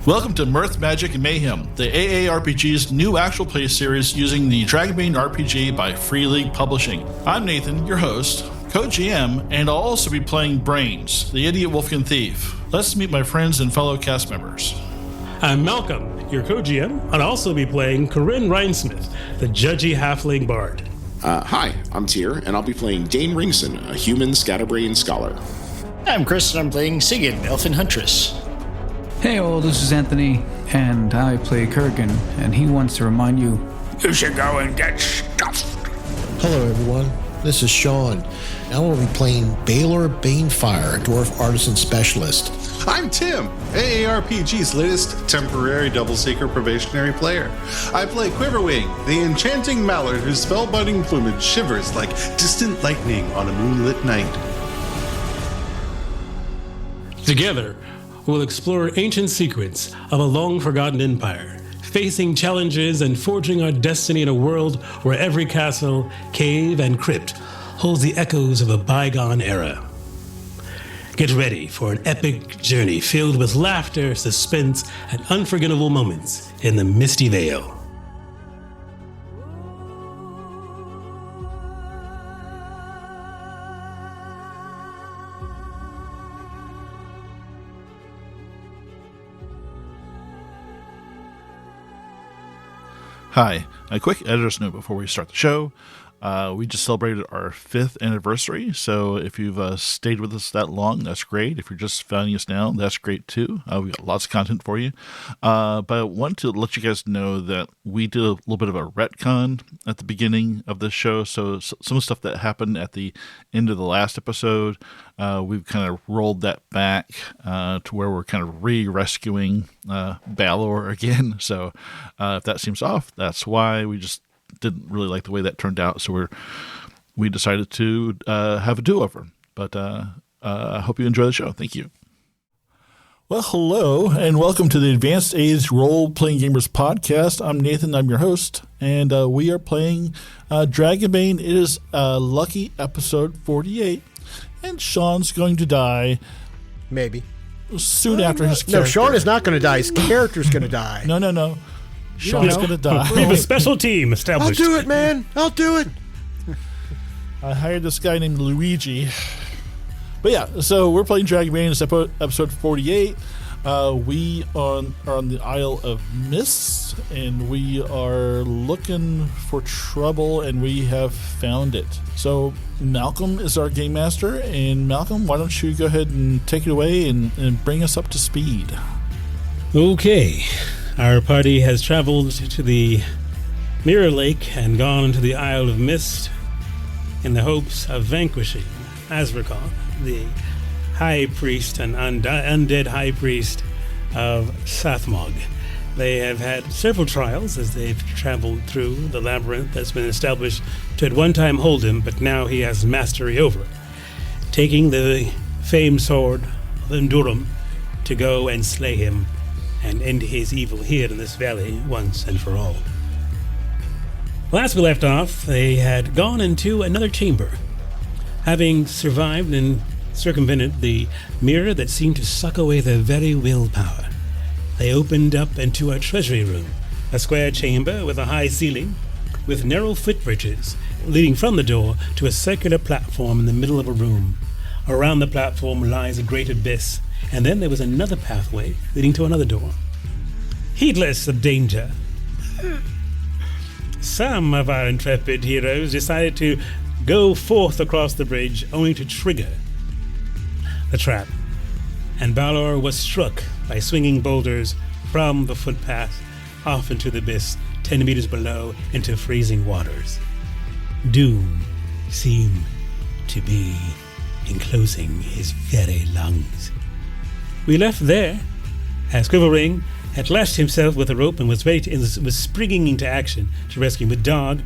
Welcome to Mirth, Magic, and Mayhem, the AARPG's new actual play series using the Dragonbane RPG by Free League Publishing. I'm Nathan, your host, co-GM, and I'll also be playing Brains, the idiot Wolfkin thief. Let's meet my friends and fellow cast members. I'm Malcolm, your co-GM. I'll also be playing Corinne Rhinesmith, the judgy halfling bard. Hi, I'm Tyr, and I'll be playing Dane Ringson, a human scatterbrain scholar. I'm Chris, and I'm playing Sigyn, Elfin Huntress. Hey all, this is Anthony, and I play Kurgan, and he wants to remind you, you should go and get stuffed. Hello everyone, this is Sean. I will be playing Baylor Banefire, Dwarf Artisan Specialist. I'm Tim, AARPG's latest temporary double-seeker probationary player. I play Quiverwing, the enchanting mallard whose spellbinding plumage shivers like distant lightning on a moonlit night. Together, we'll explore ancient secrets of a long-forgotten empire, facing challenges and forging our destiny in a world where every castle, cave, and crypt holds the echoes of a bygone era. Get ready for an epic journey filled with laughter, suspense, and unforgettable moments in the Misty Vale. Hi, a quick editor's note before we start the show. We just celebrated our 5th anniversary, so if you've stayed with us that long, that's great. If you're just finding us now, that's great too. We've got lots of content for you. But I want to let you guys know that we did a little bit of a retcon at the beginning of the show, so some of the stuff that happened at the end of the last episode, we've kind of rolled that back to where we're kind of re-rescuing Balor again. So if that seems off, that's why. We just didn't really like the way that turned out, so we decided to have a do-over. But I hope you enjoy the show. Thank you. Well, hello, and welcome to the Advanced Age Role-Playing Gamers podcast. I'm Nathan, I'm your host, and we are playing Dragonbane. It is lucky episode 48, and Sean's going to die. Maybe. Soon after his character. No, Sean is not going to die. His character's going to die. No. Sean's going to die. We have a special team established. I'll do it, man. I'll do it. I hired this guy named Luigi. But yeah, so we're playing Dragonbane. It's episode 48. We are on the Isle of Mist, and we are looking for trouble, and we have found it. So Malcolm is our game master, and Malcolm, why don't you go ahead and take it away and bring us up to speed? Okay. Our party has traveled to the Mirror Lake and gone to the Isle of Mist in the hopes of vanquishing Azrakon, the high priest and undead high priest of Sathmog. They have had several trials as they've traveled through the labyrinth that's been established to at one time hold him, but now he has mastery over it, taking the famed sword of Endurum to go and slay him and end his evil here in this valley once and for all. Last we left off, they had gone into another chamber, having survived and circumvented the mirror that seemed to suck away their very willpower. They opened up into a treasury room, a square chamber with a high ceiling, with narrow footbridges leading from the door to a circular platform in the middle of a room. Around the platform lies a great abyss, and then there was another pathway leading to another door. Heedless of danger, some of our intrepid heroes decided to go forth across the bridge only to trigger the trap, and Balor was struck by swinging boulders from the footpath off into the abyss 10 meters below into freezing waters. Doom seemed to be enclosing his very lungs. We left there as Quiverwing had lashed himself with a rope and was springing into action to rescue the dog,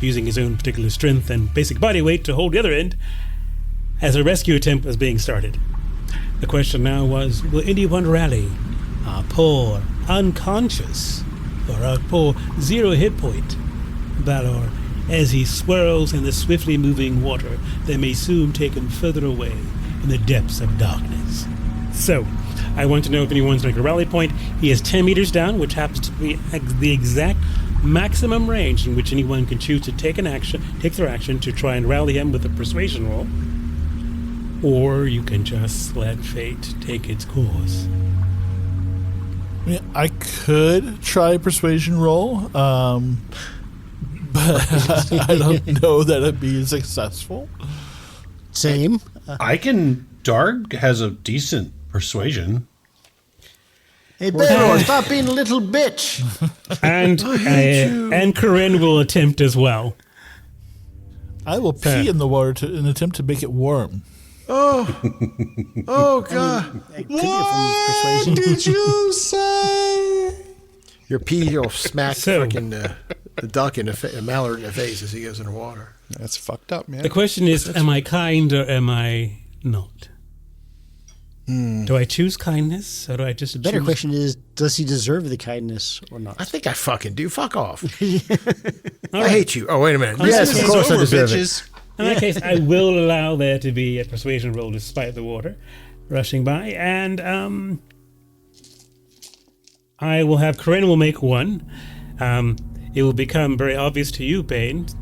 using his own particular strength and basic body weight to hold the other end as a rescue attempt was being started. The question now was, will anyone rally our poor unconscious, or our poor zero hit point Balor, as he swirls in the swiftly moving water that may soon take him further away in the depths of darkness? So, I want to know if anyone wants to make a rally point. He is 10 meters down, which happens to be the exact maximum range in which anyone can choose to take their action to try and rally him with a persuasion roll. Or you can just let fate take its course. Yeah, I could try a persuasion roll, but I don't know that it'd be successful. Same. Darg has a decent persuasion. Hey, Baylor, stop being a little bitch. And Corinne will attempt as well. I will pee in the water in an attempt to make it warm. Oh God! What did you say? Your pee will smack So- freaking the duck in the mallard in the face as he goes in the water. That's fucked up, man. The question is, am I kind or am I not? Do I choose kindness or do I just The better choose- question is, does he deserve the kindness or not? I think I fucking do. Fuck off. All I right. hate you. Oh, wait a minute. This Yes, is of course I over, deserve bitches. In that case, I will allow there to be a persuasion roll despite the water rushing by, and I will have Corinne will make one. It will become very obvious to you, Brains,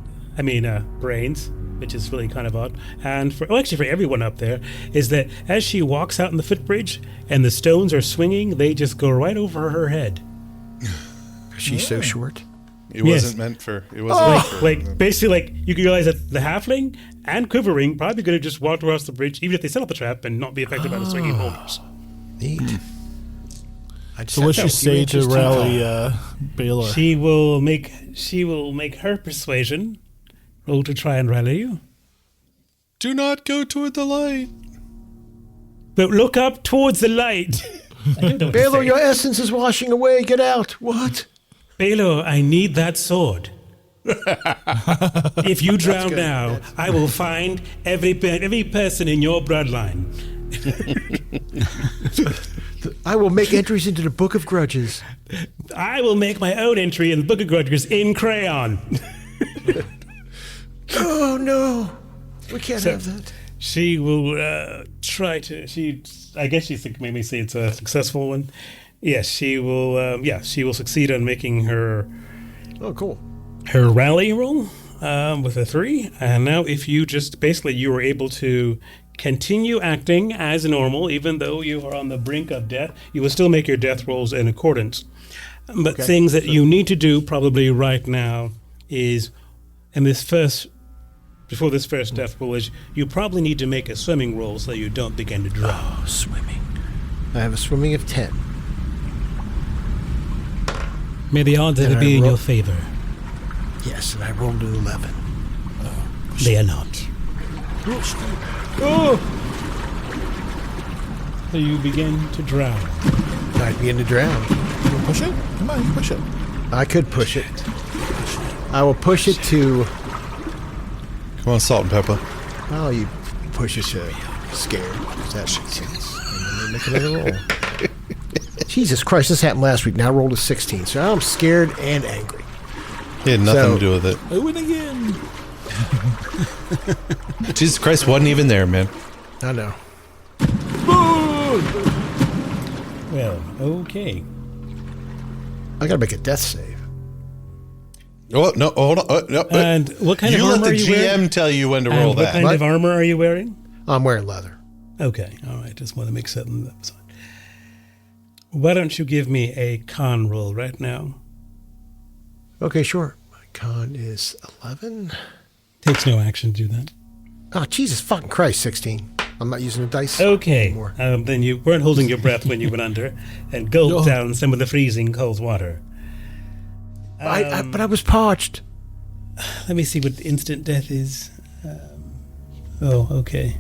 which is really kind of odd, and for everyone up there, is that as she walks out in the footbridge and the stones are swinging, they just go right over her head. it. She's so short. It wasn't meant for. It wasn't meant for. Basically, you can realize that the halfling and Quivering probably could have just walked across the bridge, even if they set up the trap, and not be affected by the swinging boulders. Neat. So what'd she say to rally Baylor? She will make her persuasion roll to try and rally you. Do not go toward the light. But look up towards the light. I don't know what to Baylor, say. your essence is washing away. Get out. What? Baylor, I need that sword. If you drown now, I will find every person in your bloodline. I will make entries into the Book of Grudges. I will make my own entry in the Book of Grudges in crayon. Oh, no. We can't So- have that. She will try to. I guess she made me say it's a successful one. Yes, she will. She will succeed on making her Oh, cool. rally roll with a 3. And now, if you were able to continue acting as normal, even though you are on the brink of death, you will still make your death rolls in accordance. But things that you need to do probably right now is, before this first death roll, is you probably need to make a swimming roll so you don't begin to drown. Oh, swimming. I have a swimming of 10. May the odds ever And I be in roll- your favor. Yes, and I rolled an 11. They are not. Oh! So you begin to drown. I begin to drown. Push it? Come on, push it. I could push it. I will push it to... Come on, salt and pepper. Oh, you push it to scared. Does that make sense? And then make another roll. Jesus Christ, this happened last week. Now I rolled a 16. So I'm scared and angry. He had nothing So- to do with it. I win again. Jesus Christ wasn't even there, man. I know. Well, okay. I gotta make a death save. Oh, no, hold on. Oh, no, And what kind you of let armor the are you GM wearing? tell you when to And roll what that. kind What? of armor are you wearing? I'm wearing leather. Okay, all right. Just want to make certain that was fine. Why don't you give me a con roll right now? Okay, sure. My con is 11. Takes no action to do that. Oh, Jesus fucking Christ, 16. I'm not using a dice Okay, anymore. then you weren't holding your breath when you went under and gulped down some of the freezing cold water. But I was parched. Let me see what instant death is. Okay.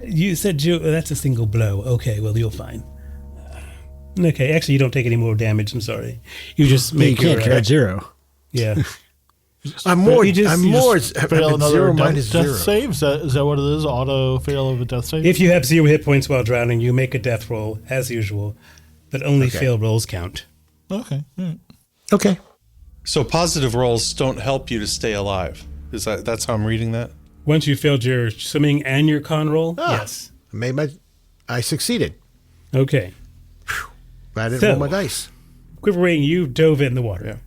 You said that's a single blow. Okay, well, you're fine. Okay, actually, you don't take any more damage. I'm sorry. You just You make can't your... carry 0. Yeah. I'm more. You just- I'm you more. just I'm Fail at another 0 death, minus death 0. save? Is that what it is? Auto fail of a death save? If you have 0 hit points while drowning, you make a death roll, as usual, but only failed rolls count. Okay. All right. Okay. So positive rolls don't help you to stay alive. That's how I'm reading that? Once you failed your swimming and your con roll, yes. I succeeded. Okay. But I didn't So- roll my dice. Quivering, you dove in the water.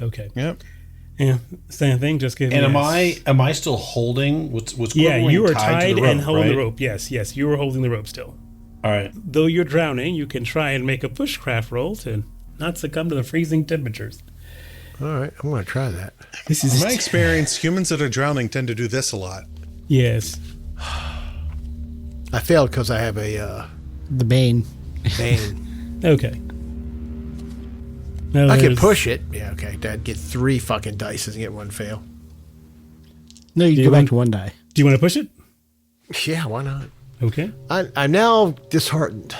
Yeah. Okay. Yep. Yeah, same thing. Just give me. And a- am I still holding? Was Yeah, Quivering you are tied to tied the rope, and holding the right? rope. Yes, you are holding the rope still. All right. Though you're drowning, you can try and make a bushcraft roll to not succumb to the freezing temperatures. All right, I'm going to try that. This In is my experience, humans that are drowning tend to do this a lot. yes. I failed because I have a The Bane. bane. Okay. Now I can there's- push it. Yeah, okay. I'd get 3 fucking dice and get 1 fail. No, you Do go you back want- to 1 die. Do you want to push it? Yeah, why not? Okay. I'm now disheartened.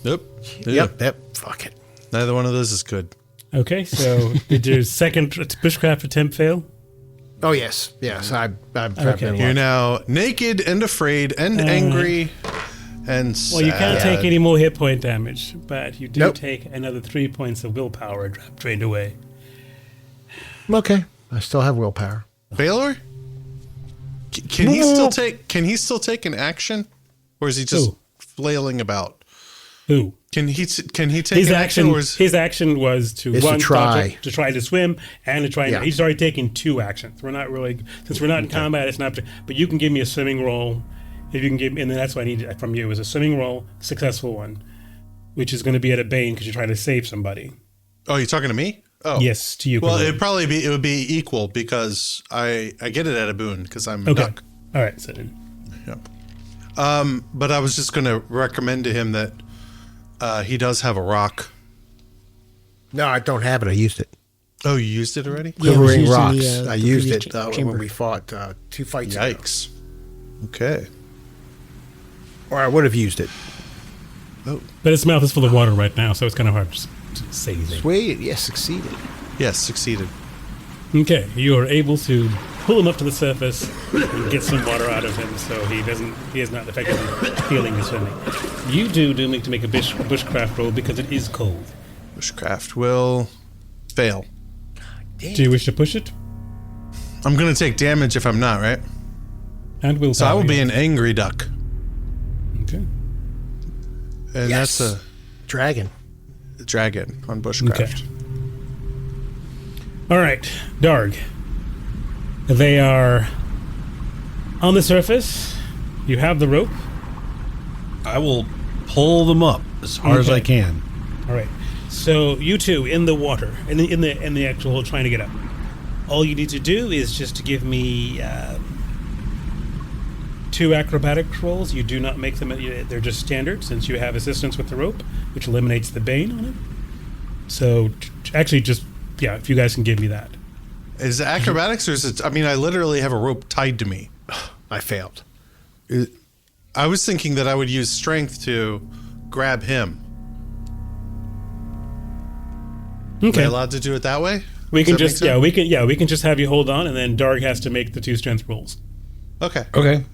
Nope. Yep, fuck it. Neither one of those is good. Okay. So did your second bushcraft attempt fail? Oh, yes. I'm Okay. You're now naked and afraid and angry and sad. Well, you can't take any more hit point damage, but you do Nope. take another 3 points of willpower drained away. Okay. I still have willpower. Baylor? Can he still take? Can he still take an action, or is he just Who? flailing about? Who? Can he take His an action. or is, His action was to Is to one try. to try to swim and to try. Yeah. He's already taken 2 actions. We're not really since we're not in combat. It's not. But you can give me a swimming roll. If you can give, and then that's what I need from you is a swimming roll, successful one, which is going to be at a bane because you're trying to save somebody. Oh, you're talking to me? Oh, Yes, to you. Well, Quivering. it would be equal because I get it at a boon because I'm a Okay. duck. All right. So then, Yep. But I was just going to recommend to him that he does have a rock. No, I don't have it. I used it. Oh, you used it already? Yeah, it was Quivering used in rocks. the, I the used previous it chamber. when we fought 2 fights ago. Yikes. Okay. Or I would have used it. but its mouth is full of water right now, so it's kind of hard to say anything. Sweet. Yes, succeeded. Yes, succeeded. Okay, you are able to pull him up to the surface and get some water out of him, so he is not effectively feeling his swimming. You do need to make a bushcraft roll because it is cold. Bushcraft will fail. Do you wish to push it? I'm going to take damage if I'm not, right? And willpower. So I will be an angry duck. Okay. And Yes. that's Dragon. a dragon on bushcraft. Okay. All right, Darg. They are on the surface. You have the rope. I will pull them up as hard as I Okay. can. All right. So you two in the water, in the actual trying to get up. All you need to do is just to give me 2 acrobatic rolls. You do not make them; they're just standard since you have assistance with the rope, which eliminates the bane on it. So actually, just if you guys can give me that. Is it acrobatics or is it? I mean, I literally have a rope tied to me. I failed. I was thinking that I would use strength to grab him. Am I Okay. allowed to do it that way? We can Does that just make sense? we can just have you hold on, and then Darg has to make the 2 strength rolls. Okay. Okay.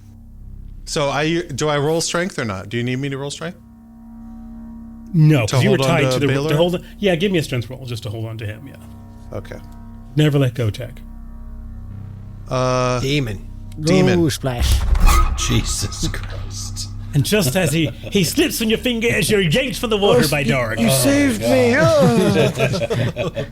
So do I roll strength or not? Do you need me to roll strength? No, To because you were hold on tied to to the Baylor? to hold on. Yeah, give me a strength roll just to hold on to him. Yeah, Okay. never let go check. Demon. Demon. Oh, splash. Jesus Christ. And just as he slips from your finger as you're yanked from the water by Darg. You saved me.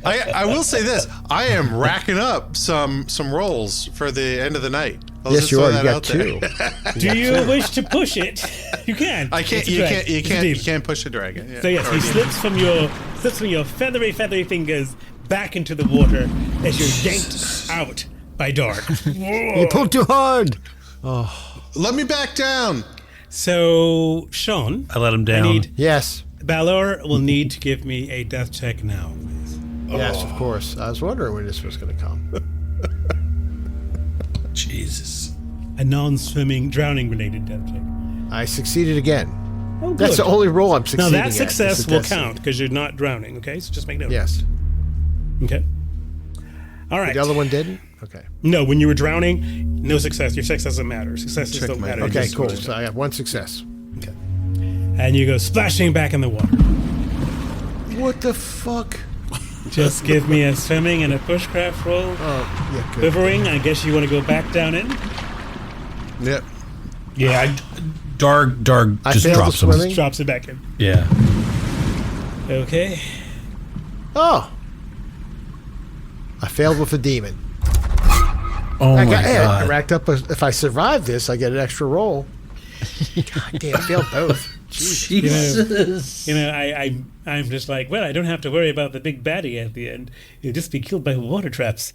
I will say this: I am racking up some rolls for the end of the night. I'll Yes, just you throw are. You that got out 2. there. Do you wish to push it? You can. I can't. It's a You drag. can't. You It's a can't. You demon. can't push a dragon. Yeah. So yes, he slips from your feathery fingers back into the water as you're yanked out by Darg. You pulled too hard. Let me back down. So Sean, I let him I down. need Yes. Balor will need to give me a death check now. Yes, of course. I was wondering when this was going to come. Jesus. A non-swimming, drowning-related death check. I succeeded again. Oh, That's good. the only roll I'm Now succeeding that at, success is the will death count because you're not drowning. Okay, so just make note. save. Yes. Okay. All right. The other one didn't? Okay. No, when you were drowning, no success. Your sex doesn't matter. Successes don't Checkmate. matter. Okay, Just- cool. just- So I have 1 success. Okay. And you go splashing back in the water. What the fuck? Just give me a swimming and a bushcraft roll. Oh, yeah, good. Quivering. I guess you want to go back down in. Yep. Yeah, Darg I just failed drops the him. swimming. Drops it back in. Yeah. Okay. Oh. I failed with a demon. Oh my I god. racked up. If I survive this, I get an extra roll. God damn, I failed both. Jesus. I'm just like, well, I don't have to worry about the big baddie at the end. You'll just be killed by water traps.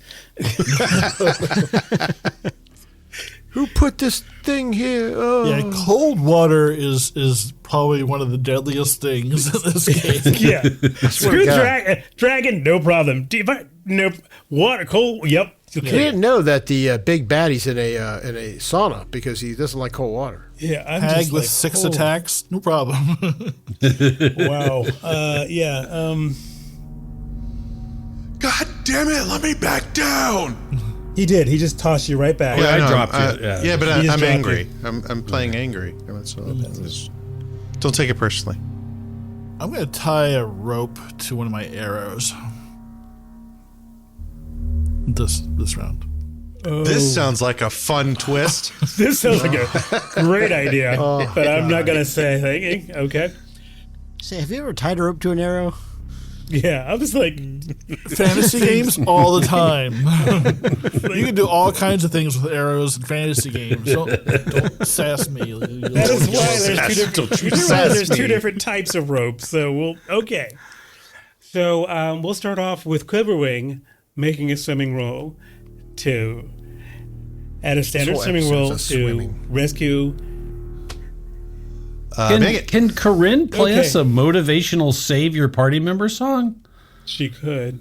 Who put this thing here? Oh. Yeah, cold water is probably one of the deadliest things in this game. Yeah. Screw God. dragon, no problem. Nope. Water, cold, yep. He didn't know that the big baddie's in a sauna because he doesn't like cold water. Yeah, I'm Hag just with like, 6 oh, attacks, no problem. Wow. God damn it! Let me back down. He did. He just tossed you right back. Yeah, I know, dropped you. Yeah, but He just I'm dropped angry. I'm playing angry. Don't take it personally. I'm going to tie a rope to one of my arrows. This round. This sounds like a fun twist. This sounds like a great idea, but I'm not going to say anything. Okay. Say, have you ever tied a rope to an arrow? Yeah, I'm just like... Fantasy games all the time. You can do all kinds of things with arrows in fantasy games. Don't sass me. That is why there's two different types of ropes. So we'll start off with Quiverwing making a swimming roll to add a standard whole swimming roll to episode's swimming. rescue. Can Corinne play Okay. us a motivational save your party member song? She could.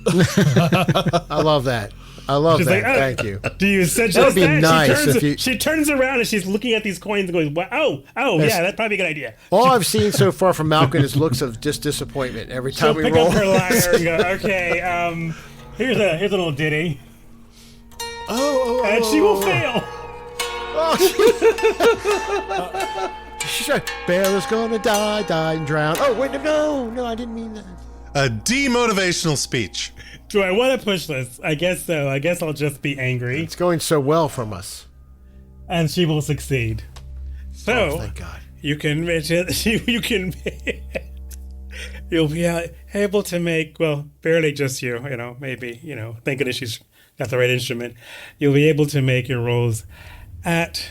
I love that. I love She's that. like, Thank you. Do you suggest That would be that? nice if you- She turns around and she's looking at these coins and goes, "Wow, yeah, that's probably a good idea." All I've seen so far from Malcolm is looks of just disappointment every She'll time we pick roll. up her lyre and go, "Okay, here's a little ditty," and she will fail. Bear is gonna die and drown. Oh wait, no, I didn't mean that. A demotivational speech. Do I want to push this? I guess so. I guess I'll just be angry, It's going so well from us. and she will succeed. So Oh, thank God. you can you'll be able to make, well, barely just you, maybe, thinking that she's got the right instrument. You'll be able to make your rolls at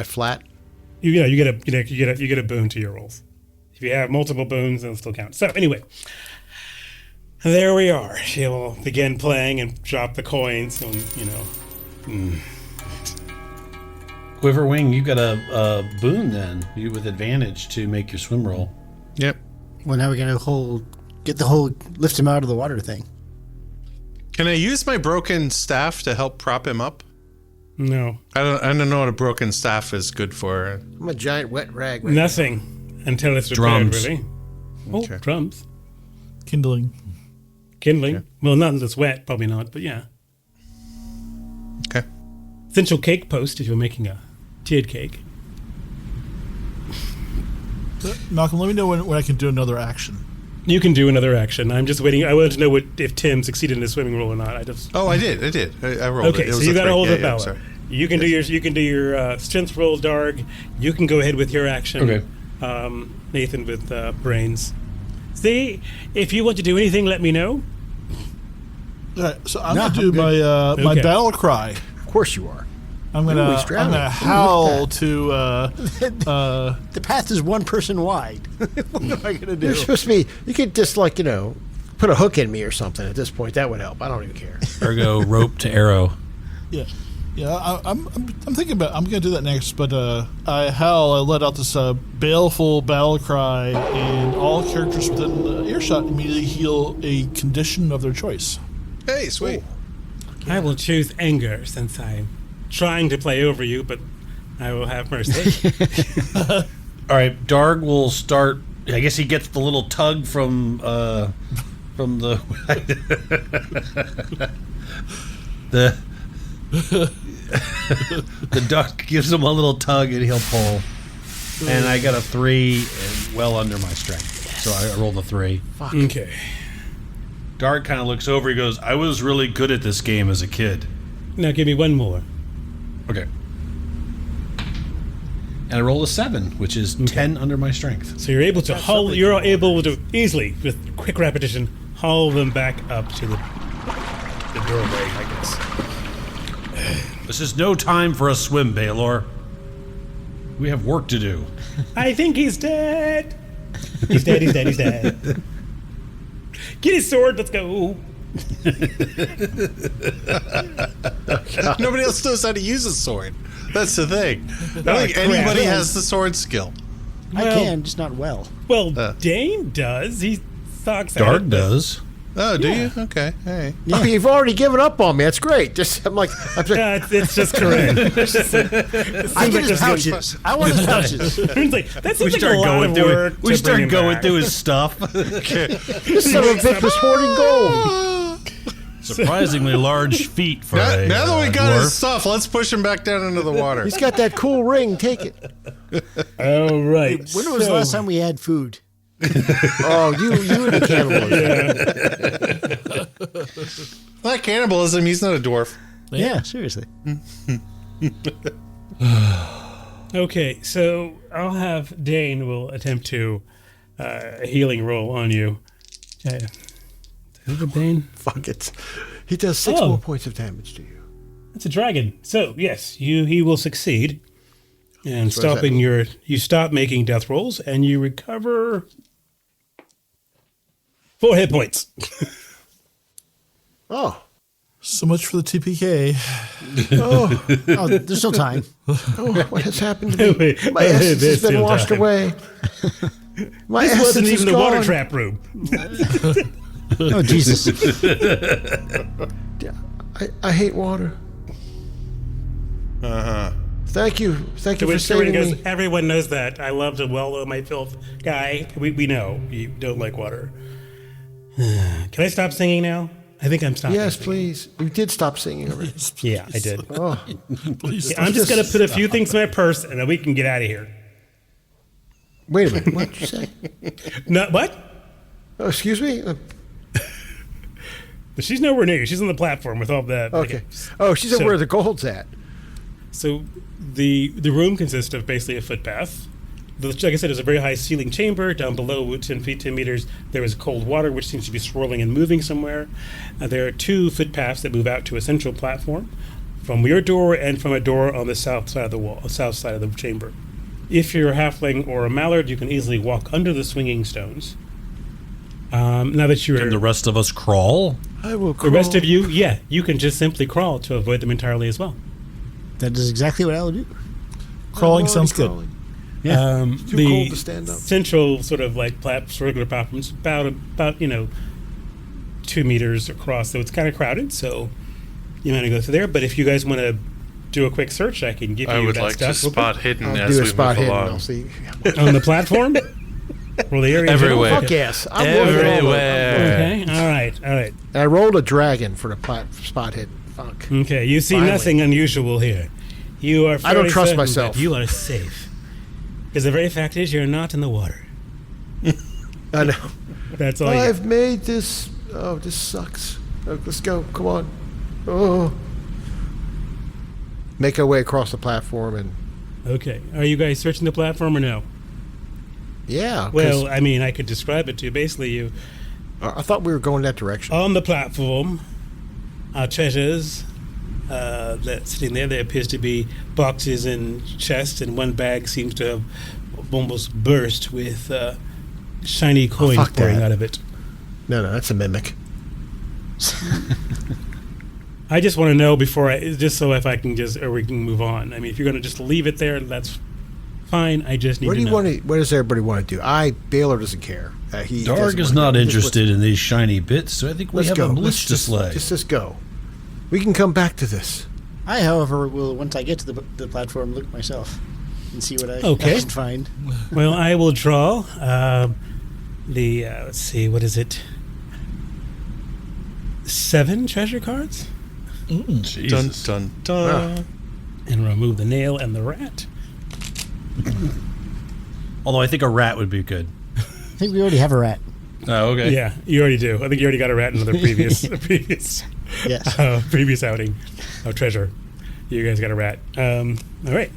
flat. You get a boon to your rolls. If you have multiple boons, it'll still count. So anyway, there we are. She will begin playing and drop the coins, and Quiverwing, you got a boon then. You with advantage to make your swim roll. Yep. Well, now we're gonna lift him out of the water thing. Can I use my broken staff to help prop him up? No. I don't know what a broken staff is good for. I'm a giant wet rag. Right Nothing until it's repaired, Drums. really. Oh, Okay. drums. Kindling. Kindling. Well, not until it's wet, probably not, but yeah. Okay. Essential cake post if you're making a tiered cake. Malcolm, let me know when I can do another action. You can do another action. I'm just waiting. I wanted to know if Tim succeeded in his swimming roll or not. Oh, I did. I rolled it. Okay, It so was you a got to three. hold Yeah, up yeah, that sorry. You can do your strength roll, Darg. You can go ahead with your action. Okay. Nathan with brains. See, if you want to do anything, let me know. All right, so I'm going to do my Okay. battle cry. Of course you are. I'm gonna howl to. The path is one person wide. What am I gonna do? You're supposed to be. You could just put a hook in me or something. At this point, that would help. I don't even care. Ergo rope to arrow. Yeah. I'm thinking about. I'm gonna do that next, but I howl. I let out this baleful battle cry, and all characters within earshot immediately heal a condition of their choice. Hey, sweet. I will choose anger since I'm trying to play over you, but I will have mercy. All right, Darg will start. I guess he gets the little tug from the the duck gives him a little tug and he'll pull. And I got a 3 and well under my strength, so I rolled a 3. Okay. Darg kind of looks over. He goes, "I was really good at this game as a kid." Now give me one more. Okay. And I rolled a 7, which is 10 under my strength. So you're able to haul. You're able to easily, with quick repetition, haul them back up to the doorway, I guess. This is no time for a swim, Baylor. We have work to do. I think he's dead. He's dead. He's dead. He's dead. Get his sword. Let's go. Nobody else knows how to use a sword. That's the thing. I don't think anybody has the sword skill. I can, just not well. Well, Dane does. He sucks at Dark it. does. Oh, do you? Okay. Hey. Yeah. Oh, you've already given up on me. That's great. I'm like, it's just correct. I get his pouches. I want his pouches. It's like, that seems like a lot of work. We start going through his stuff. this son of a bitch was hoarding gold. Surprisingly large feet for now, a now that we got dwarf. his stuff, let's push him back down into the water. He's got that cool ring. Take it. All right. When was the last time we had food? Oh, you and the cannibalism. Not cannibalism. He's not a dwarf. Yeah, seriously. Okay, so I'll have Dane will attempt to a healing roll on you. Is it Dane? Fuck it. He does 6 more points of damage to you. It's a dragon. So yes, he will succeed. And stopping you stop making death rolls and you recover 4 hit points. Oh. So much for the TPK. Oh, there's still time. Oh, what has happened to me? My essence has been washed away. My This wasn't essence is even the water gone. trap room. Oh, Jesus. I hate water. Thank you. Thank you To for which Jordan saving goes, me. everyone knows that. I love to wallow in my filth. Guy, we know you don't like water. Can I stop singing now? I think I'm stopping. Yes, singing. please. You did stop singing already. Yeah, I did. Oh. Please. Yeah, I'm just going to put a few things in my purse and then we can get out of here. Wait a minute. What did you say? No, what? Oh, excuse me? But she's nowhere near you. She's on the platform with all that. Okay. Oh, she said So- where the gold's at. So the room consists of basically a footpath. Like I said, there's a very high ceiling chamber. Down below, 10 feet, 10 meters, there is cold water, which seems to be swirling and moving somewhere. There are 2 footpaths that move out to a central platform from your door and from a door on the south side of the wall, south side of the chamber. If you're a halfling or a mallard, you can easily walk under the swinging stones. Now that you're... Can the rest of us crawl? I will The crawl. rest of you, yeah, you can just simply crawl to avoid them entirely as well. That is exactly what I would do. Crawling I'm sounds already good. crawling. Yeah. Too cold to stand up. Central sort of like regular platforms, about 2 meters across, so it's kind of crowded. So you might go through there. But if you guys want to do a quick search, I can give you I would that like to stuff spot hidden I'll as do a we spot move hidden. along. I'll see. on the platform. Roll the area. Everywhere. Fuck yes. I'm rolling all Everywhere. Okay. All right. over. I rolled a dragon for the spot hidden. Fuck. Okay. You see Finally. nothing unusual here. You are. I don't fairly trust certain myself. that you are safe. Because the very fact is, you're not in the water. I know. That's all. I've made this. Oh, this sucks. Oh, let's go. Come on. Oh. Make our way across the platform and. Okay. Are you guys searching the platform or no? Yeah. 'cause Well, I mean, I could describe it to you. Basically, you I thought we were going that direction. on the platform are treasures that's sitting there. There appears to be boxes and chests, and one bag seems to have almost burst with shiny coins fuck pouring that. out of it. No, that's a mimic. I just want to know just so if I can or we can move on. I mean, if you're going to just leave it there, that's fine. I just need What to do you know. want to? What does everybody want to do? Baylor doesn't care. He Darg doesn't is wanna not go. interested in these shiny bits, so I think we Let's have go. a Let's list to slay. just go. We can come back to this. I, however, will, once I get to the platform, look myself and see what I Okay. can find. Well, I will draw let's see, what is it? 7 treasure cards? Jesus. Dun, dun, dun. And remove the nail and the rat. Although I think a rat would be good. I think we already have a rat. Oh, okay. Yeah, you already do. I think you already got a rat in the previous Yes. previous outing. Oh, treasure. You guys got a rat. All right.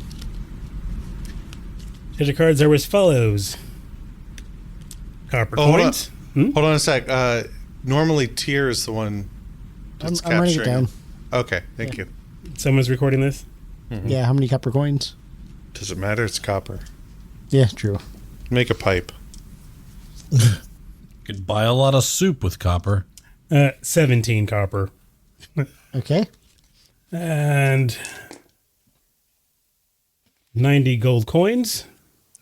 Treasure cards are as follows. Copper Hold on. coins. Hold on a sec. Normally, Tier is the one that's I'm writing it capturing. down. Okay, thank you. Someone's recording this? Yeah, how many copper coins? Does it matter? It's copper. Yeah, true. Make a pipe. Could buy a lot of soup with copper. 17 copper. Okay. And 90 gold coins.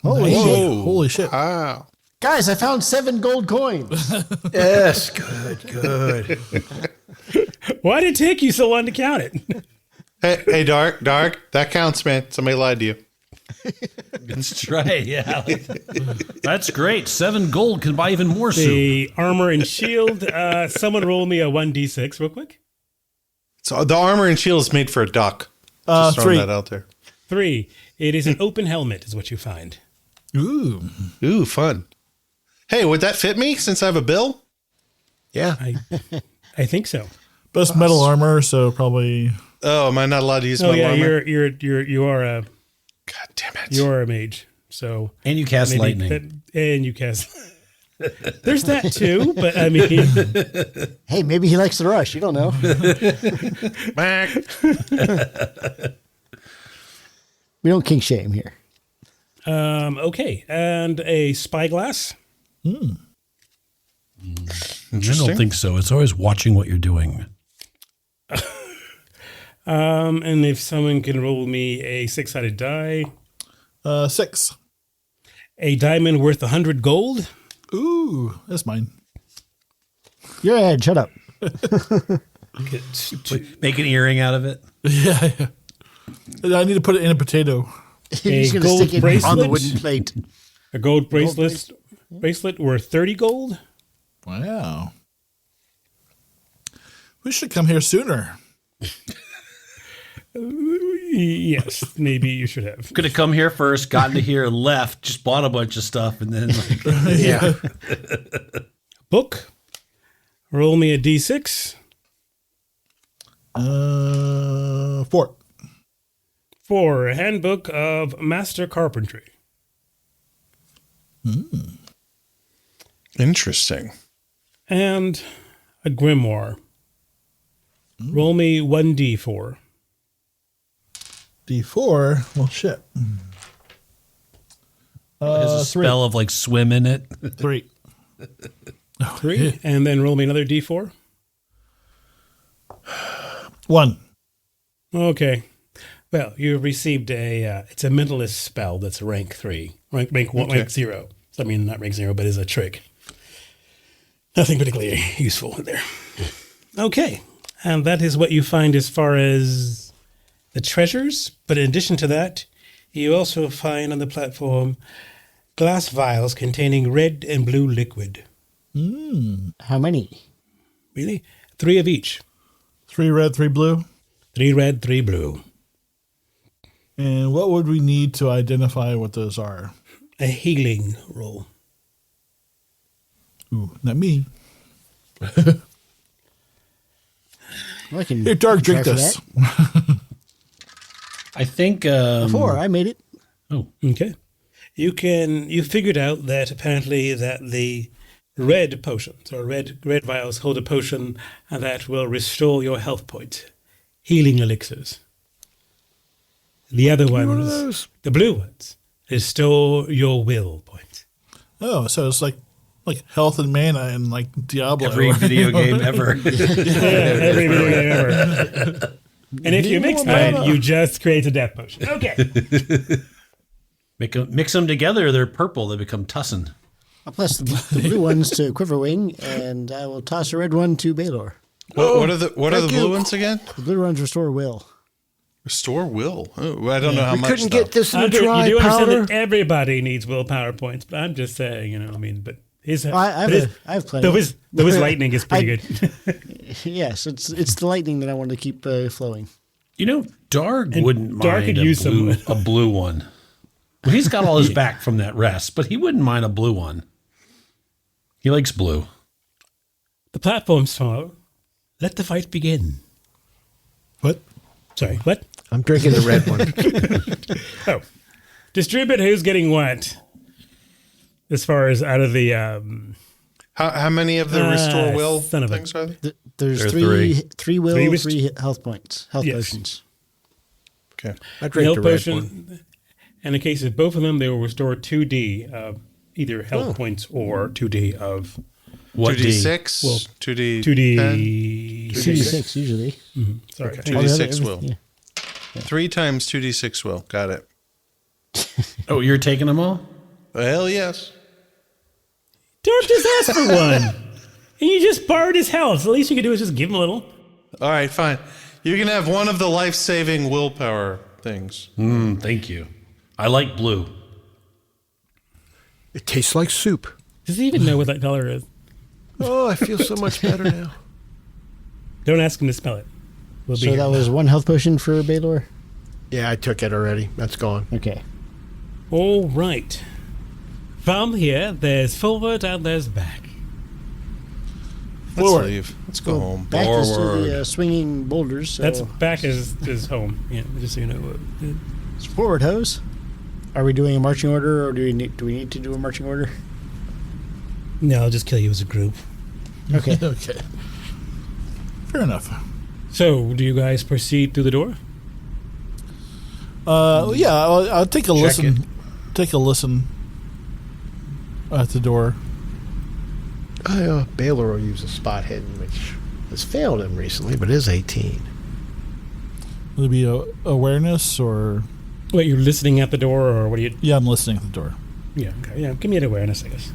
Holy shit. Holy shit. Wow. Guys, I found 7 gold coins. Yes, good. Why did it take you so long to count it? Hey, Dark, that counts, man. Somebody lied to you. That's right, yeah. That's great. 7 gold can buy even more soup. The armor and shield. Someone roll me a 1d6 real quick. So the armor and shield is made for a duck. Just throwing 3. that out there. 3. It is an open helmet is what you find. Ooh, fun. Hey, would that fit me since I have a bill? Yeah. I think so. But it's metal armor, so probably. Oh, am I not allowed to use Oh metal yeah, armor? you are a God damn it. you're a mage. So And you cast lightning. and you cast. There's that too, but I mean, Hey, maybe he likes the rush. You don't know. We don't kink shame here. okay, and a spyglass. I don't think so. It's always watching what you're doing. And if someone can roll me a 6-sided die, 6. a diamond worth 100 gold. Ooh, that's mine. You're ahead. Shut up. Make an earring out of it. Yeah. I need to put it in a potato. He's going to gold stick it bracelet? on the wooden plate. A gold bracelet worth 30 gold. Wow. We should come here sooner. Yes, maybe you should have. Could have come here first, gotten to here, left, just bought a bunch of stuff, and then Yeah. Book. Roll me a d6. 4. 4. A handbook of master carpentry. Interesting. And a grimoire. Roll me 1d4. D4. Well, shit. there's a 3. spell of like swim in it. 3. 3. And then roll me another d4. 1. Okay. Well, you received it's a mentalist spell that's rank 3. Rank 1, rank 0. So, I mean, not rank 0, but is a trick. Nothing particularly useful there. Okay. And that is what you find as far as the treasures. But in addition to that, you also find on the platform glass vials containing red and blue liquid. How many? Really? 3 of each. 3 red, 3 blue. 3 red, 3 blue. And what would we need to identify what those are? A healing roll. Ooh, not me. Well, I can Here, Dark, drink try for this. that. I think 4. I made it. Oh, Okay. You figured out that apparently that the red potions or red vials hold a potion that will restore your health points, healing elixirs. The other ones, the blue ones, restore your will points. Oh, so it's like health and mana and like Diablo. every video game ever. Yeah, every video game ever. And if you mix that, you just create a death potion. Okay. Mix them together, they're purple, they become tussin. I'll pass the blue ones to Quiverwing, and I will toss a red one to Baylor. What are the blue ones again? The blue ones restore will. Restore will. Oh, I don't know how We much. couldn't though. get this in a You do dry understand powder. that everybody needs willpower points, but I'm just saying, but his I have plenty. though his lightning is pretty good. Yes, it's the lightning that I want to keep flowing. Darg And wouldn't Darg mind could a use blue, some- a blue one. Well, he's got all his back from that rest, but he wouldn't mind a blue one. He likes blue. The platforms follow. Let the fight begin. What? Sorry, what? I'm drinking the red one. Oh. Distribute who's getting what. As far as out of the... How many of the restore will things are there? There's three will, three health points, health potions. Okay. I drank the red one. And in case of both of them, they will restore 2d of either health points or 2d of... What 2d6? Well, 2d10? 2d6 usually. Mm-hmm. Sorry. Okay. 2d6 will. Yeah. 3 times 2d6 will. Got it. Oh, you're taking them all? Well, yes. Don't just ask for one. And you just borrowed his health. The least you can do is just give him a little. All right, fine. You can have one of the life-saving willpower things. Thank you. I like blue. It tastes like soup. Does he even know what that color is? Oh, I feel so much better now. Don't ask him to spell it. So that was one health potion for Baylor? Yeah, I took it already. That's gone. Okay. All right. From here, there's forward and there's back. Let's leave. Let's go home. Back is to the swinging boulders. So. That's back is home. Yeah, just so you know. It's forward, hose. Are we doing a marching order, or do we need to do a marching order? No, I'll just kill you as a group. Okay. Okay. Fair enough. So, do you guys proceed through the door? Yeah, I'll take a listen. it. Take a listen at the door. Baylor will use a spot hidden, which has failed him recently, but is 18. Will it be awareness or? Wait, you're listening at the door, or what are you? Yeah, I'm listening at the door. Yeah, okay. Yeah, give me an awareness, I guess.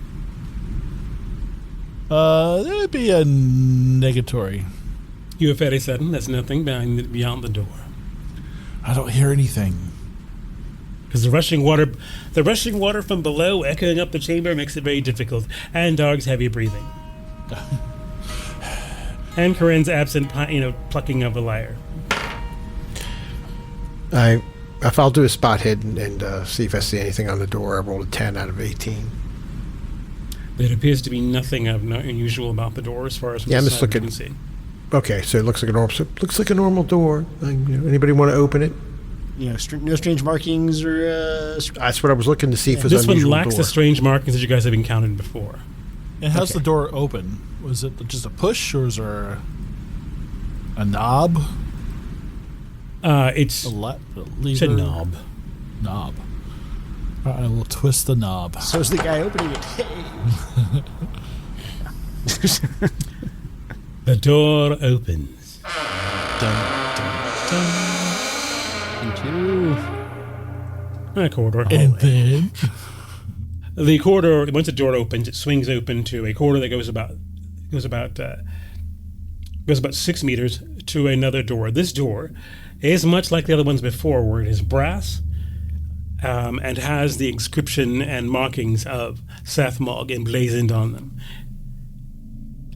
That would be a negatory. You are fairly certain there's nothing beyond the door. I don't hear anything. Because the rushing water from below echoing up the chamber makes it very difficult, and Dog's heavy breathing. And Corinne's absent, plucking of a lyre. If I'll do a spot hidden and see if I see anything on the door, I rolled a 10 out of 18. There appears to be nothing unusual about the door as far as I'm just looking. Can see. Okay, so it looks like a normal door. Anybody want to open it? No strange markings or. That's what I was looking to see if it was This an one unusual lacks door. the strange markings that you guys have encountered before. And how's the door open? Was it just a push, or is there a knob? It's a it's a knob. Knob. I will twist the knob. So is the guy opening it. The door opens. Dun, dun, dun. Into A corridor. And then the corridor. Once the door opens, it swings open to a corridor that goes about 6 meters to another door. This door is much like the other ones before, where it is brass and has the inscription and markings of Sathmog emblazoned on them.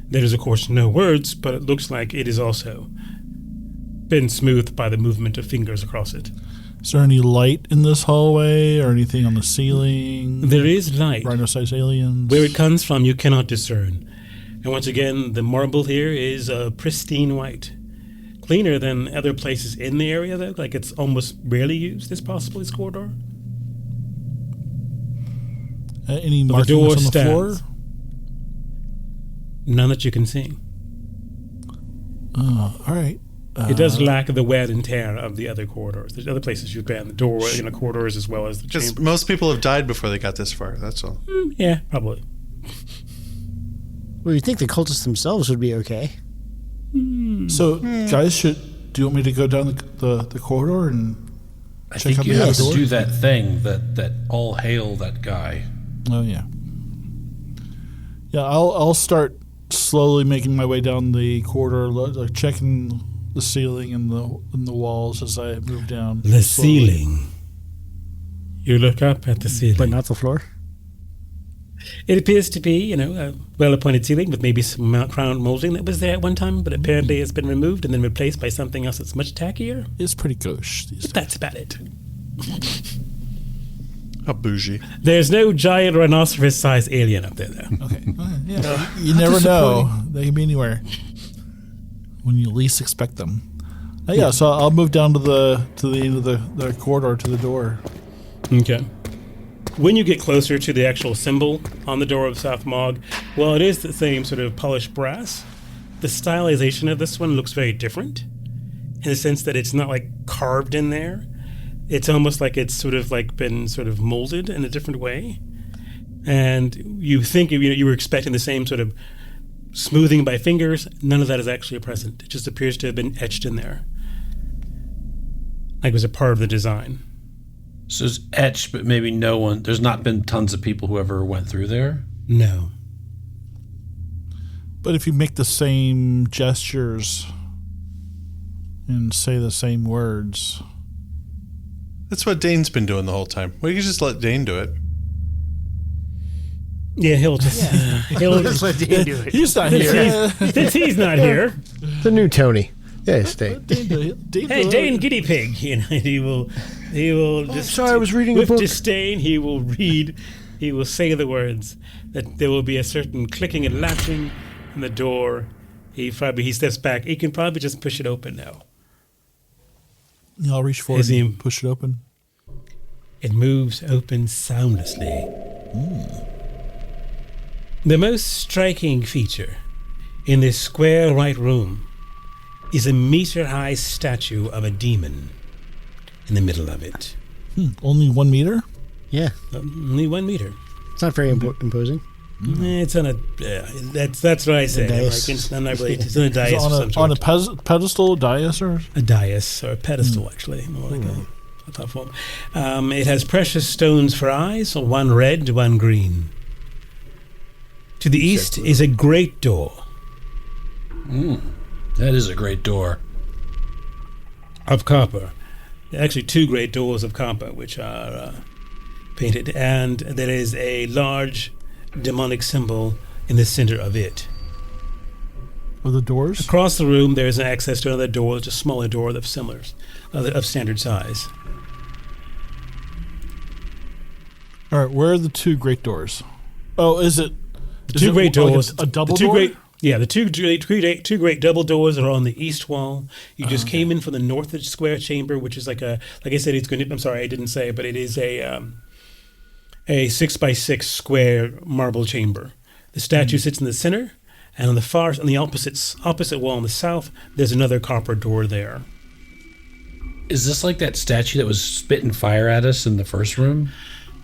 There is, of course, no words, but it looks like it is also been smoothed by the movement of fingers across it. Is there any light in this hallway or anything on the ceiling? There is light. Rhino-sized aliens. Where it comes from, you cannot discern. And once again, the marble here is pristine white. Cleaner than other places in the area, though. Like it's almost rarely used, this corridor. Any But the door markings on the floor? stands. None that you can see. All right. It does lack the wear and tear of the other corridors. There's other places you've been, the door in the corridors as well as the Because chamber. most people have died before they got this far. That's all. Yeah, probably. Well, you'd think the cultists themselves would be okay. So, guys, do you want me to go down the corridor and I check think out you the have to door? do that thing that all hail that guy. Oh yeah. Yeah, I'll start slowly making my way down the corridor, like checking the ceiling and the walls as I move down. The slowly. ceiling. You look up at the ceiling. But not the floor? It appears to be, a well-appointed ceiling with maybe some crown molding that was there at one time, but apparently it's been removed and then replaced by something else that's much tackier. It's pretty gauche these days. That's about it. How bougie. There's no giant rhinoceros-sized alien up there, though. Okay. Yeah. You never know. They can be anywhere when you least expect them. So I'll move down to the end of the corridor to the door. Okay. When you get closer to the actual symbol on the door of South Mog, well, it is the same sort of polished brass. The stylization of this one looks very different in the sense that it's not like carved in there. It's almost like it's sort of like been sort of molded in a different way. And you think you were expecting the same sort of smoothing by fingers. None of that is actually present. It just appears to have been etched in there. Like it was a part of the design. So it's etched, but maybe there's not been tons of people who ever went through there? No. But if you make the same gestures and say the same words. That's what Dane's been doing the whole time. Well, you can just let Dane do it. Yeah, he'll just let Dane do it. He's not here. Since he's not here. The new Tony. Yeah, stay. Hey, Dane Guinea Pig. He will just, sorry, I was reading a with book. disdain, he will say the words that there will be a certain clicking and latching in the door. He steps back. He can probably just push it open now. I'll reach forward and push it open. It moves open soundlessly. The most striking feature in this square white room is a meter-high statue of a demon in the middle of it. Only 1 meter? Yeah. Only 1 meter. It's not very imposing. It's on a. That's what I say. dais. Like, I'm not really. It's on a dais. On a pedestal, dais, or a dais or a pedestal, actually, more like a platform. It has precious stones for eyes, one red, one green. To the east is a great door. That is a great door. Of copper. Actually, 2 great doors of copper, which are painted, and there is a large demonic symbol in the center of it. Of the doors? Across the room, there is an access to another door, just a smaller door of similar, of standard size. All right, where are the 2 great doors? Oh, is it the 2 great doors? Like a double door? The two great double doors are on the east wall. You just came in from the north square chamber, which is like I said, it's going to. I'm sorry, I didn't say, but it is a 6x6 square marble chamber. The statue sits in the center, and on the opposite wall on the south, there's another copper door there. Is this like that statue that was spitting fire at us in the first room?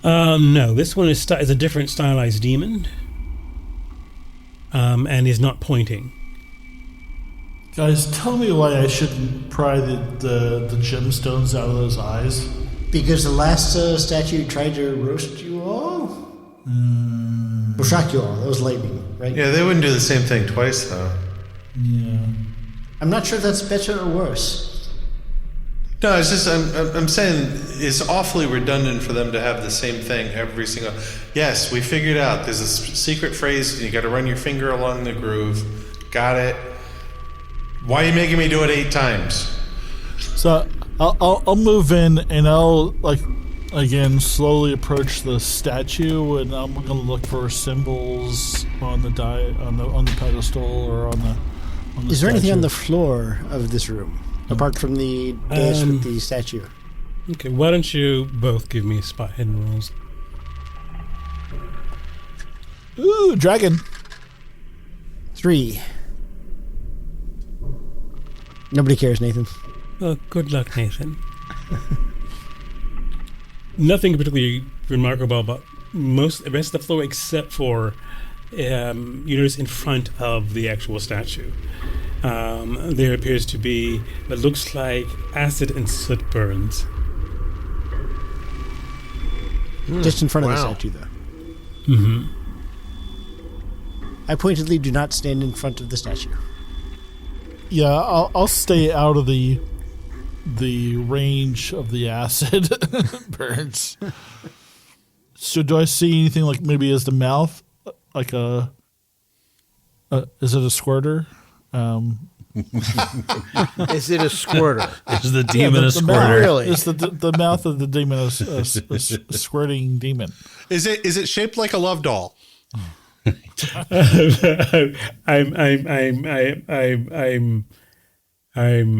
No, this one is a different stylized demon, and is not pointing. Guys, tell me why I shouldn't pry the gemstones out of those eyes. Because the last statue tried to roast you all? Or shock you all. That was lightning, right? Yeah, they wouldn't do the same thing twice, though. Yeah. I'm not sure if that's better or worse. No, it's just I'm saying it's awfully redundant for them to have the same thing every single. Yes, we figured out. There's a secret phrase. You got to run your finger along the groove. Got it. Why are you making me do it 8 times? So I'll move in and I'll again slowly approach the statue, and I'm gonna look for symbols on the on the pedestal or on the. Is there anything on the floor of this room apart from the dais with the statue? Okay, why don't you both give me spot hidden rolls? Ooh, dragon. 3. Nobody cares, Nathan. Well, good luck, Nathan. Nothing particularly remarkable about the rest of the floor except for you notice in front of the actual statue. There appears to be what looks like acid and soot burns. Just in front of the statue, though. Mm-hmm. I pointedly do not stand in front of the statue. Yeah, I'll stay out of the range of the acid burns. So do I see anything like maybe as the mouth, like is it a squirter? Is it a squirter? Is the demon a squirter? Mouth, really? Is the mouth of the demon a squirting demon? Is it shaped like a love doll? I'm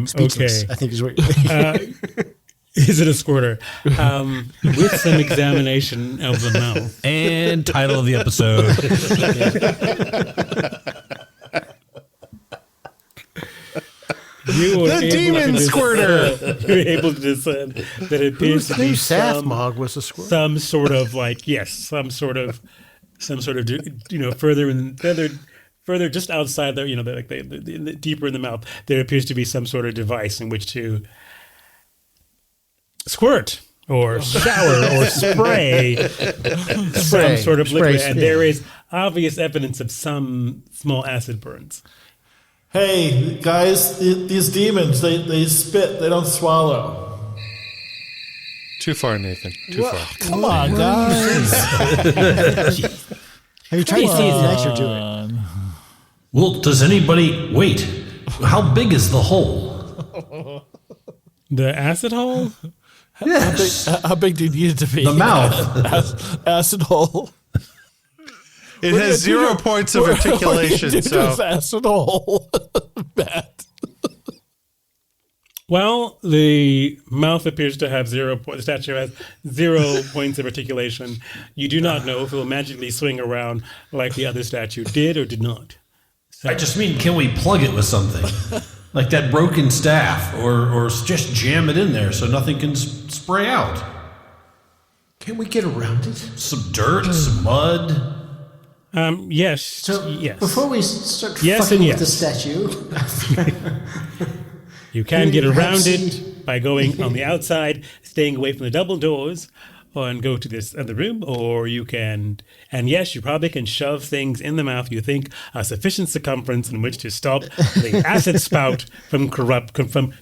Speechless, okay. I think is what you're Is it a squirter? With some examination of the mouth. And title of the episode. The demon squirter. You were able to discern that it appears to be Safmog was a squirter. some sort of further just outside the deeper in the mouth. There appears to be some sort of device in which to squirt or shower or spray some sort of liquid, and there is obvious evidence of some small acid burns. Hey, guys, these demons, they spit, they don't swallow. Too far, Nathan. Too far. Come on, guys. Have you tried saying nicer to it? Well, does anybody... Wait, how big is the hole? The acid hole? Yes. How big do you need it to be? The mouth. Acid hole. It has 0 points of articulation, so... acid hole. Matt. Well, the mouth appears to have 0 points. The statue has 0 points of articulation. You do not know if it will magically swing around like the other statue did or did not. So, I just mean, can we plug it with something? Like that broken staff, or just jam it in there so nothing can spray out? Can we get around it? Some dirt, some mud... yes. So yes. before we start Yes fucking and with yes. the statue, You can get you around perhaps it by going on the outside, staying away from the double doors, and go to this other room, or you can, and yes, you probably can shove things in the mouth you think are sufficient circumference in which to stop the acid spout from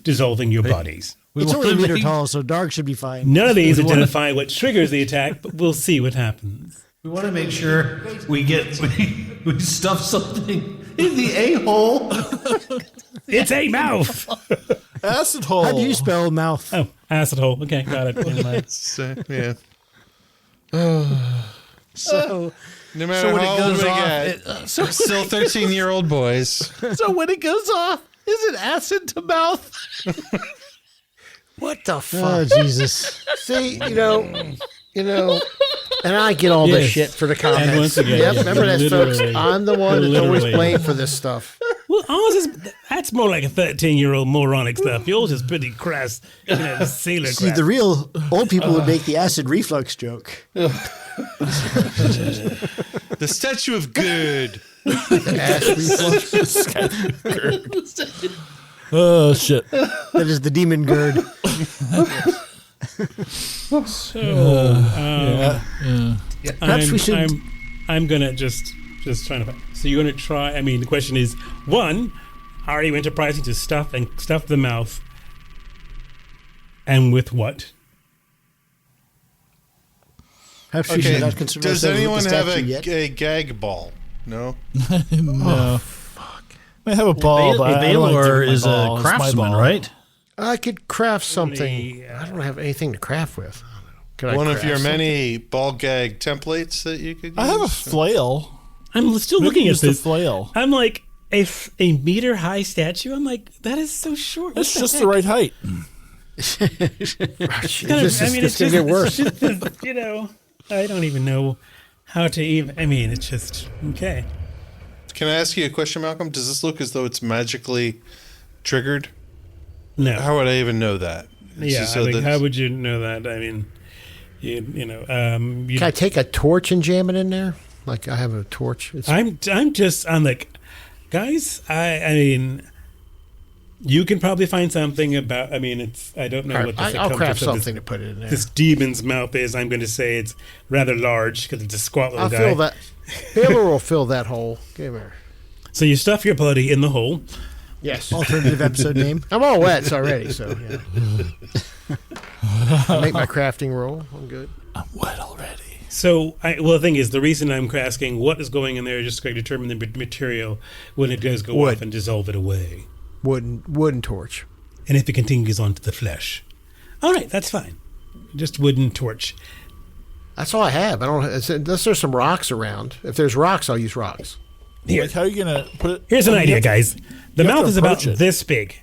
dissolving your bodies. it's only a meter tall, so Dark should be fine. None of these identify what triggers the attack, but we'll see what happens. We want to make sure we stuff something in the a-hole. It's a mouth. Acid hole. How do you spell mouth? Oh, acid hole. Okay, got it. yeah. So No matter when it how goes old we off, get, we're still 13-year-old boys. So when it goes off, is it acid to mouth? What the fuck? oh Jesus! See, you know, and I get all this Yes. shit for the comments. And once again, yep, yes, remember that, folks. literally. I'm the one that's always Literally. blamed for this stuff. Well, ours that's more like a 13-year-old moronic stuff. Yours is pretty crass, sailor See, crap. the real old people would make the acid reflux joke. The statue of good. Oh, shit. That is the demon gird. Perhaps we should. I'm gonna just trying to. So you're gonna try. I mean, the question is: one, are you enterprising to stuff the mouth, and with what? Perhaps we should not concern Does ourselves anyone with the have statue yet. a gag ball? No? No. I have a ball, but I don't like Baylor my is ball. a It's my craftsman, ball. right? I could craft something. I don't have anything to craft with. Could I One of craft your something? many ball gag templates that you could use? I have a flail. I'm still We looking can at use the this. flail. I'm like a meter high statue. I'm like, that is so short. What It's just the right height. This it's gonna get worse. it's just, I don't even know how to even. I mean, it's just okay. Can I ask you a question, Malcolm? Does this look as though it's magically triggered? No. How would I even know that? It's Yeah, just I so think, that- how would you know that? I mean, Can I take a torch and jam it in there? Like I have a torch. I'm like, guys. I mean, you can probably find something about. I mean, I don't know All what right, the I'll craft circumference of something to put it in there. this demon's mouth is. I'm going to say it's rather large because it's a squat little I'll guy. fill that. Baylor will fill that hole. Give here. So you stuff your buddy in the hole. Yes. Alternative episode name. I'm all wet already, so yeah. I make my crafting roll. I'm good. I'm wet already. So, the thing is, the reason I'm asking what is going in there is just to determine the material when it does go Wood. off and dissolve it away. Wooden torch. And if it continues onto the flesh. All right, that's fine. Just wooden torch. That's all I have. I don't unless there's some rocks around. If there's rocks, I'll use rocks. Here. Like, how are you going to put it? Here's an you idea, have to- guys. The you have mouth to is about approach it. this big.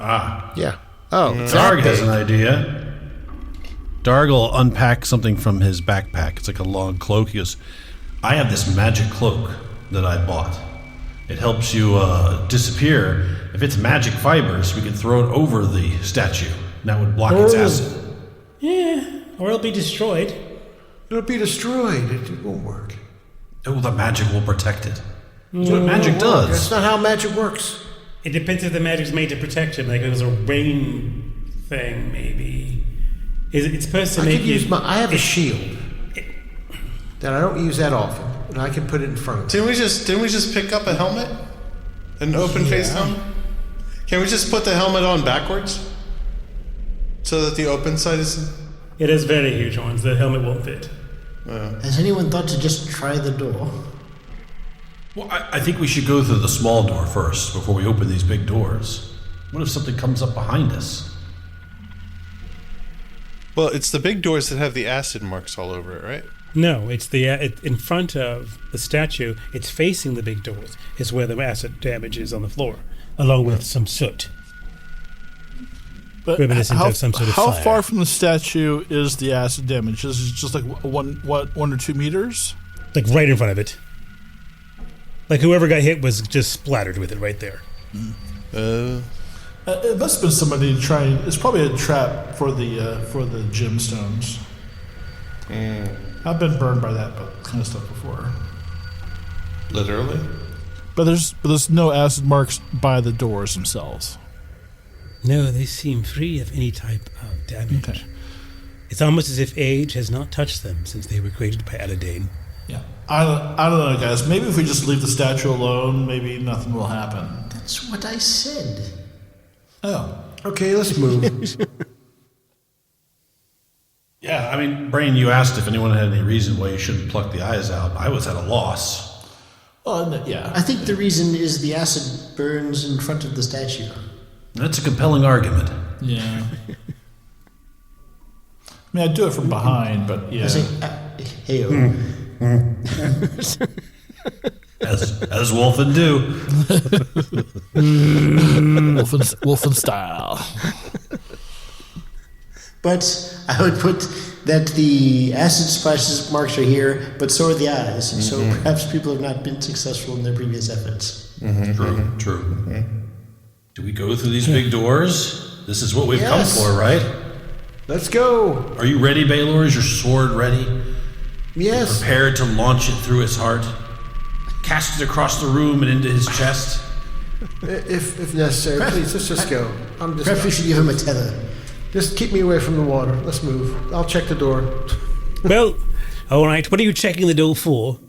Yeah. Oh, Darg has an idea. Darg will unpack something from his backpack. It's like a long cloak. He goes, I have this magic cloak that I bought. It helps you disappear. If it's magic fibers, we can throw it over the statue. That would block its acid. Yeah, or it'll be destroyed. It'll be destroyed. It won't work. Oh, the magic will protect it. That's what magic does. That's not how magic works. It depends if the magic's made to protect him. Like if it was a rain thing, maybe. It's supposed to make you... I have a shield that I don't use that often, and I can put it in front of me. Didn't we just pick up a helmet? An open-faced helmet? Can we just put the helmet on backwards? So that the open side is... It has very huge horns. The helmet won't fit. Has anyone thought to just try the door? Well, I think we should go through the small door first before we open these big doors. What if something comes up behind us? Well, it's the big doors that have the acid marks all over it, right? No, it's in front of the statue. It's facing the big doors. Is where the acid damage is on the floor, along with some soot. But Reminiscent of some sort of how fire. far from the statue is the acid damage? Is it just like 1 or 2 meters? Like right in front of it. Like whoever got hit was just splattered with it right there. It must have been somebody trying. It's probably a trap for the gemstones. I've been burned by that kind of stuff before. Literally? But there's no acid marks by the doors themselves. No, they seem free of any type of damage. Okay. It's almost as if age has not touched them since they were created by Aladane. Yeah. I don't know, guys. Maybe if we just leave the statue alone, maybe nothing will happen. That's what I said. Oh. Okay, let's move. Yeah, I mean, Brain, you asked if anyone had any reason why you shouldn't pluck the eyes out. I was at a loss. Yeah. I think the reason is the acid burns in front of the statue. That's a compelling argument. Yeah. I mean, I'd do it from behind, but yeah. I say, hey-o. As Wolfen do. Wolfen style. But I would put that the acid splashes marks are here, but so are the eyes. So perhaps people have not been successful in their previous efforts. True. Do we go through these big doors? This is what we've come for, right? Let's go. Are you ready, Baylor? Is your sword ready? Yes. Prepared to launch it through his heart? Cast it across the room and into his chest? If necessary, please, let's just go. Perhaps we should give him a tether. Just keep me away from the water. Let's move. I'll check the door. Well, all right. What are you checking the door for?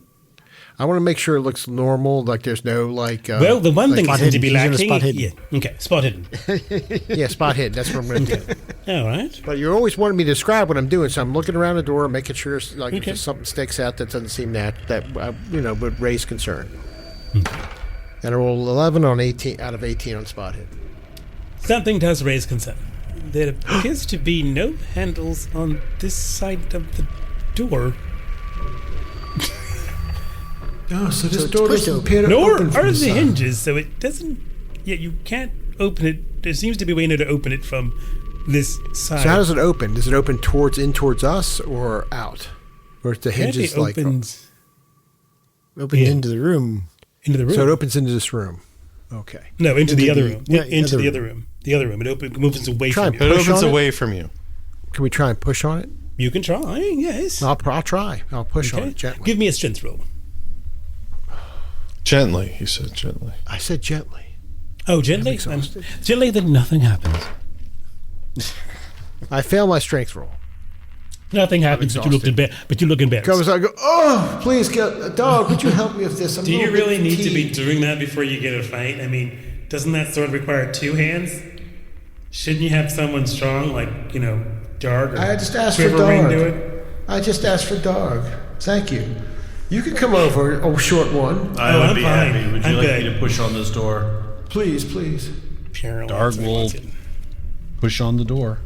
I want to make sure it looks normal, like there's no, like... well, the one thing that seems to be lacking... Spot hidden. Yeah, okay, spot hidden. Yeah, spot hidden. That's what I'm going to do. All right. But you always wanted me to describe what I'm doing, so I'm looking around the door, making sure, like, if there's something sticks out that doesn't seem that would raise concern. And I roll 11 on 18 out of 18 on spot hidden. Something does raise concern. There appears to be no handles on this side of the door. Oh, so this door doesn't appear to Nor open from are the the side. hinges, so it doesn't... Yeah, you can't open it. There seems to be a way to open it from this side. So how does it open? Does it open towards us or out? Or is the hinges It like... opens Into the room. into the room. So it opens into this room. Okay. No, into the other room. yeah, Into other the other room. The other room. It moves away Try from and you. It Push opens on it? away from you. Can we try and push on it? You can try, yes. I'll try. I'll push on Okay. it gently. Give me a strength roll. Gently, he said gently. I said gently. Oh, gently? I'm exhausted. Gently, then nothing happens. I fail my strength roll. Nothing happens, but you look embarrassed. Comes, I go, oh, please, dog, would you help me with this? I'm Do a you little bit really need to be fatigued. doing that before you get a fight? I mean, doesn't that sword require 2 hands? Shouldn't you have someone strong, like, Darg or I just asked for Quiverwing dog. do it? I just asked for dog. Thank you. You can come over, short one. I would I'm be fine. happy. Would you I'm like good. me to push on this door? Please, please. Paralyzed, Darg will push on the door.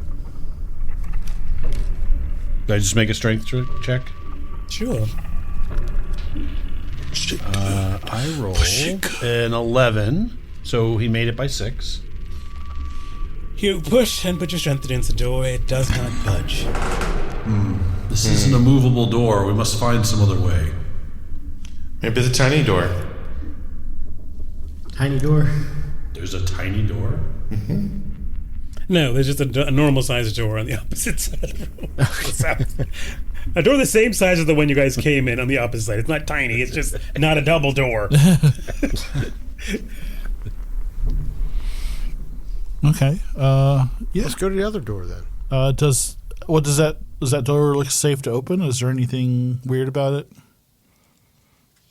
Did I just make a strength check? Sure. I rolled an 11, so he made it by 6. You push and put your strength against the door. It does not budge. This isn't a movable door. We must find some other way. Maybe the tiny door. Tiny door. There's a tiny door? No, there's just a normal-sized door on the opposite side of the room. A door the same size as the one you guys came in on the opposite side. It's not tiny. It's just not a double door. Okay. Yeah. Let's go to the other door then. Does that door look safe to open? Is there anything weird about it?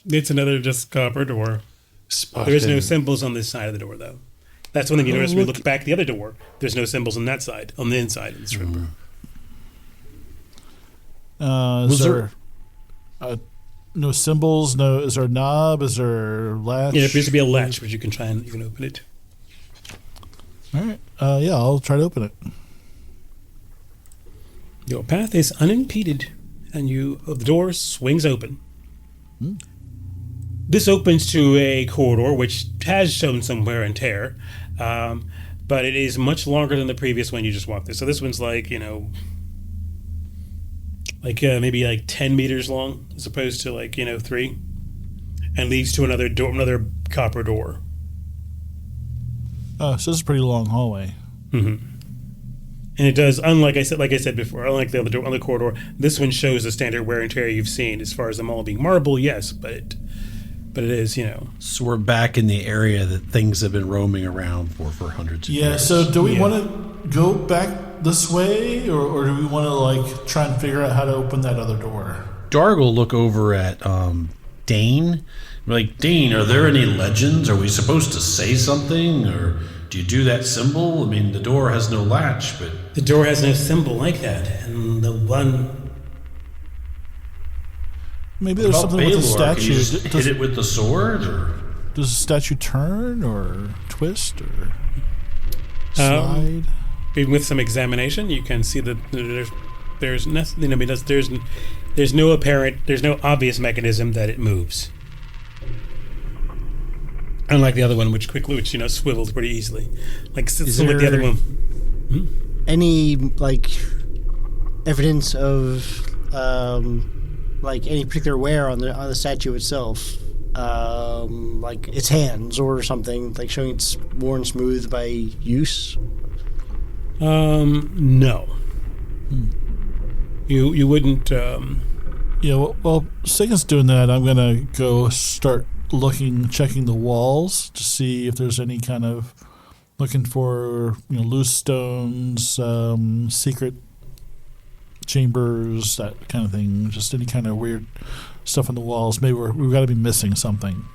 It's another just copper door. There's no symbols on this side of the door, though. That's one thing you notice when you look back at the other door. There's no symbols on that side, on the inside of the stripper. Is there no symbols? No. Is there a knob? Is there a latch? Yeah, there appears to be a latch, but you can open it. All right. Yeah, I'll try to open it. Your path is unimpeded, and the door swings open. This opens to a corridor which has shown some wear and tear, but it is much longer than the previous one you just walked through. So this one's maybe 10 meters long, as opposed to 3, and leads to another copper door. So this is a pretty long hallway. Mm-hmm. And it does, like I said before, unlike the other door on the corridor, this one shows the standard wear and tear you've seen. As far as them all being marble, yes, but it is, So we're back in the area that things have been roaming around for hundreds of years. Yeah, so do we want to go back this way, or do we want to try and figure out how to open that other door? Darg will look over at Dane. We're like, Dane, are there any legends? Are we supposed to say something, or do you do that symbol? I mean, the door has no latch, but... The door has no symbol like that, and the one... Maybe there's something with the statue. Can you just hit it with the sword, or... Does the statue turn, or twist, or slide? Even with some examination, you can see that there's nothing. I mean, there's no obvious mechanism that it moves. Unlike the other one, which swivels pretty easily. Like the other one. Any evidence of any particular wear on the statue itself, like its hands or something, showing it's worn smooth by use? No. You wouldn't. Yeah. Well, Sagan's doing that. I'm gonna go start checking the walls to see if there's any kind of looking for loose stones, secret chambers, that kind of thing. Just any kind of weird stuff on the walls. Maybe we've got to be missing something.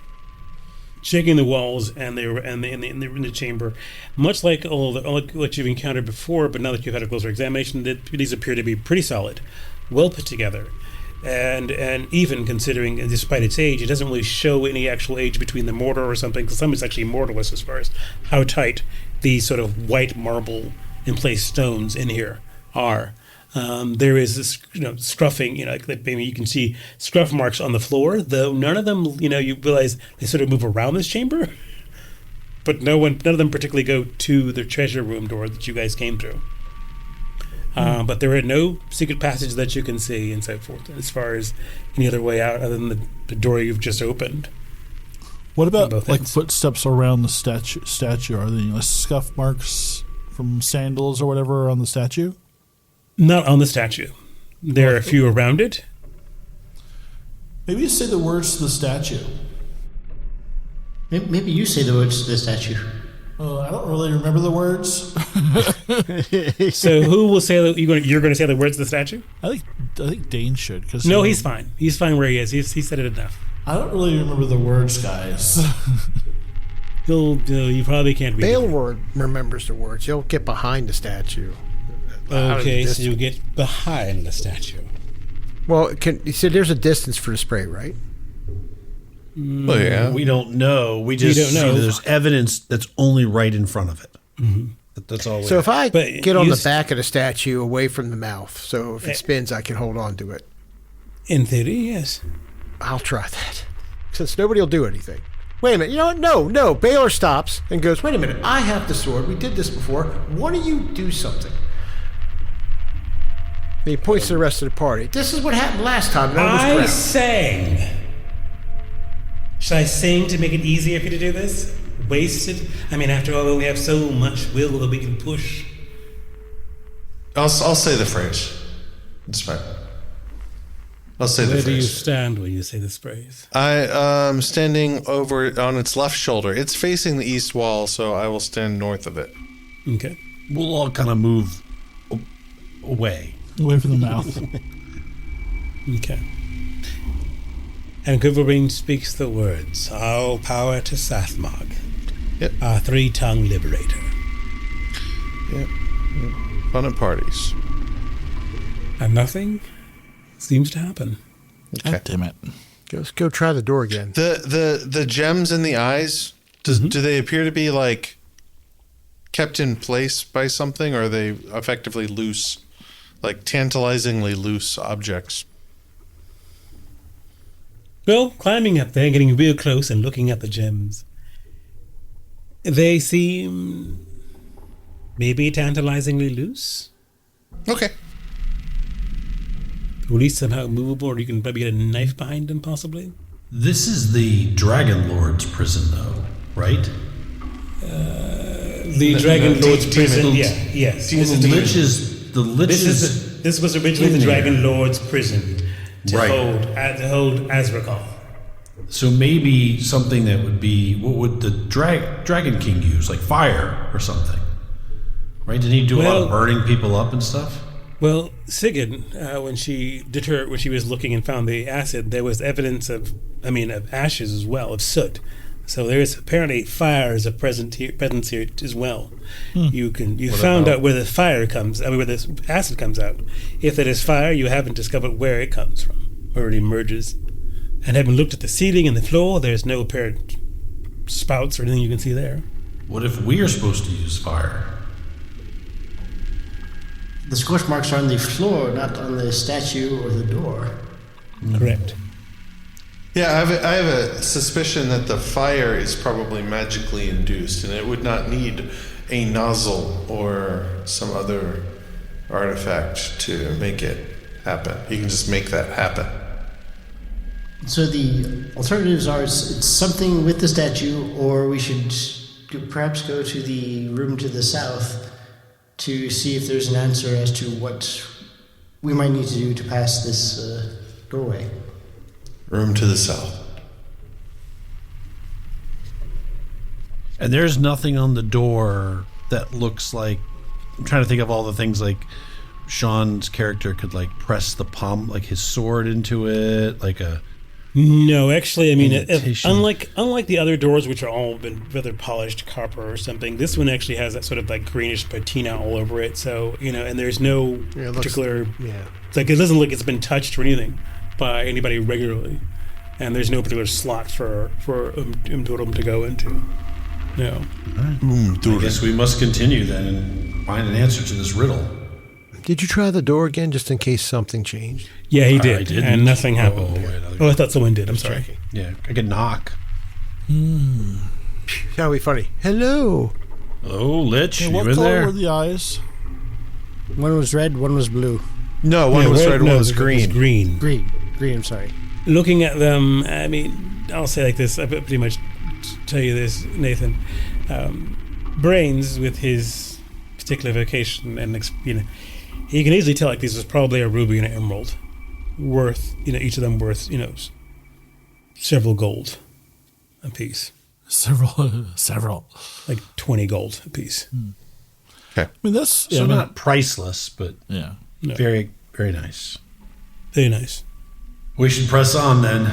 Checking the walls and in the chamber, much like what you've encountered before, but now that you've had a closer examination, these appear to be pretty solid, well put together, and even considering, despite its age, it doesn't really show any actual age between the mortar or something. Because some is actually mortarless as far as how tight these sort of white marble in place stones in here are. There is this, scruffing, maybe you can see scruff marks on the floor, though none of them, you realize they sort of move around this chamber, but none of them particularly go to the treasure room door that you guys came through. But there are no secret passages that you can see and so forth, as far as any other way out other than the door you've just opened. What about footsteps around the statue? Are there scuff marks from sandals or whatever on the statue? Not on the statue. There are a few around it. Maybe you say the words to the statue. Maybe you say the words to the statue. I don't really remember the words. So who will say that you're going to say the words to the statue? I think Dane should. No, he's fine. He's fine where he is. He said it enough. I don't really remember the words, guys. You probably can't read Baleward remembers the words. He'll get behind the statue. Okay, so you get behind the statue. Well, you said there's a distance for the spray, right? Well, yeah. We don't know. We just see that there's evidence that's only right in front of it. Mm-hmm. That's all. So if I get on the back of the statue away from the mouth, so if it spins, I can hold on to it. In theory, yes. I'll try that. Since nobody will do anything. Wait a minute. You know what? No. Baylor stops and goes, wait a minute. I have the sword. We did this before. Why don't you do something? And he points to the rest of the party. This is what happened last time. I sang. Should I sing to make it easier for you to do this? Wasted? I mean, after all, we have so much will that we can push. I'll say the phrase. It's fine. I'll say the phrase. Where do you stand when you say this phrase? I am standing over on its left shoulder. It's facing the east wall, so I will stand north of it. Okay. We'll all kind of move away. Away from the mouth. Okay. And Quiverwing speaks the words, all power to Sathmog, our three-tongue liberator. Yep. Fun at parties. And nothing seems to happen. Okay. God damn it. Let's go try the door again. The gems in the eyes, do they appear to be like kept in place by something, or are they effectively loose, like tantalizingly loose objects? Well, climbing up there, getting real close and looking at the gems, they seem maybe tantalizingly loose. Okay. Or at least somehow movable, or you can probably get a knife behind them, possibly. This is the Dragon Lord's prison, though, right? The Dragon Lord's prison, yes. This is the Lich's. This was originally the Dragon Lord's prison to hold Azrakal. So maybe something that would be, what would the Dragon King use, like fire or something? Right? Did he do a lot of burning people up and stuff? Well, Sigyn, when she was looking and found the acid, there was evidence of ashes as well, of soot. So there is apparently fire as a presence here as well. You found out where the fire comes, where the acid comes out. If it is fire, you haven't discovered where it comes from, where it emerges. And having looked at the ceiling and the floor, there's no apparent spouts or anything you can see there. What if we are supposed to use fire? The scorch marks are on the floor, not on the statue or the door. Correct. Yeah, I have a suspicion that the fire is probably magically induced, and it would not need a nozzle or some other artifact to make it happen. You can just make that happen. So the alternatives are it's something with the statue, or we should perhaps go to the room to the south to see if there's an answer as to what we might need to do to pass this doorway. Room to the south. And there's nothing on the door that looks like... I'm trying to think of all the things like Sean's character could like press the palm, like his sword into it, like a... No, actually, I mean, unlike the other doors, which are all been rather polished copper or something, this one actually has that sort of like greenish patina all over it. So, and there's no particular... It's like it doesn't look it's been touched or anything by anybody regularly. And there's no particular slot for Umturum to go into. No. I guess we must continue then and find an answer to this riddle. Did you try the door again just in case something changed? Yeah, he did, and nothing happened. I thought someone did. I'm sorry. Checking. Yeah, I could knock. That'll be funny. Hello. Oh, Lich, you What in color there? were the eyes? One was red, one was blue. No, one was red, one was green. Green, I'm sorry. Looking at them, I mean, I'll say like this. I pretty much tell you this, Nathan. Brains, with his particular vocation, and he can easily tell like this was probably a ruby and an emerald, worth each of them worth several gold a piece. Several. Like 20 gold a piece. Okay. I mean, that's... So not priceless, but Yeah. very, very nice. Very nice. We should press on then.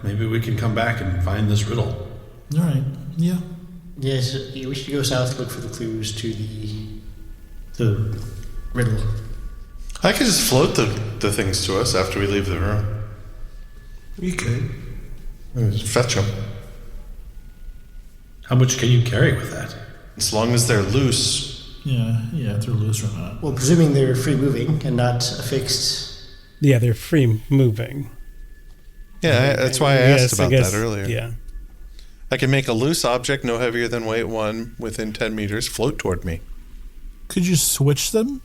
Maybe we can come back and find this riddle. All right. Yeah. Yes, we should go south, look for the clues to the riddle. I could just float the things to us after we leave the room. You could. Just fetch them. How much can you carry with that? As long as they're loose. Yeah, if they're loose or not. Well, presuming they're free moving and not affixed. Yeah, they're free moving. Yeah, that's why I asked about that earlier. Yeah. I can make a loose object no heavier than weight 1 within 10 meters float toward me. Could you switch them?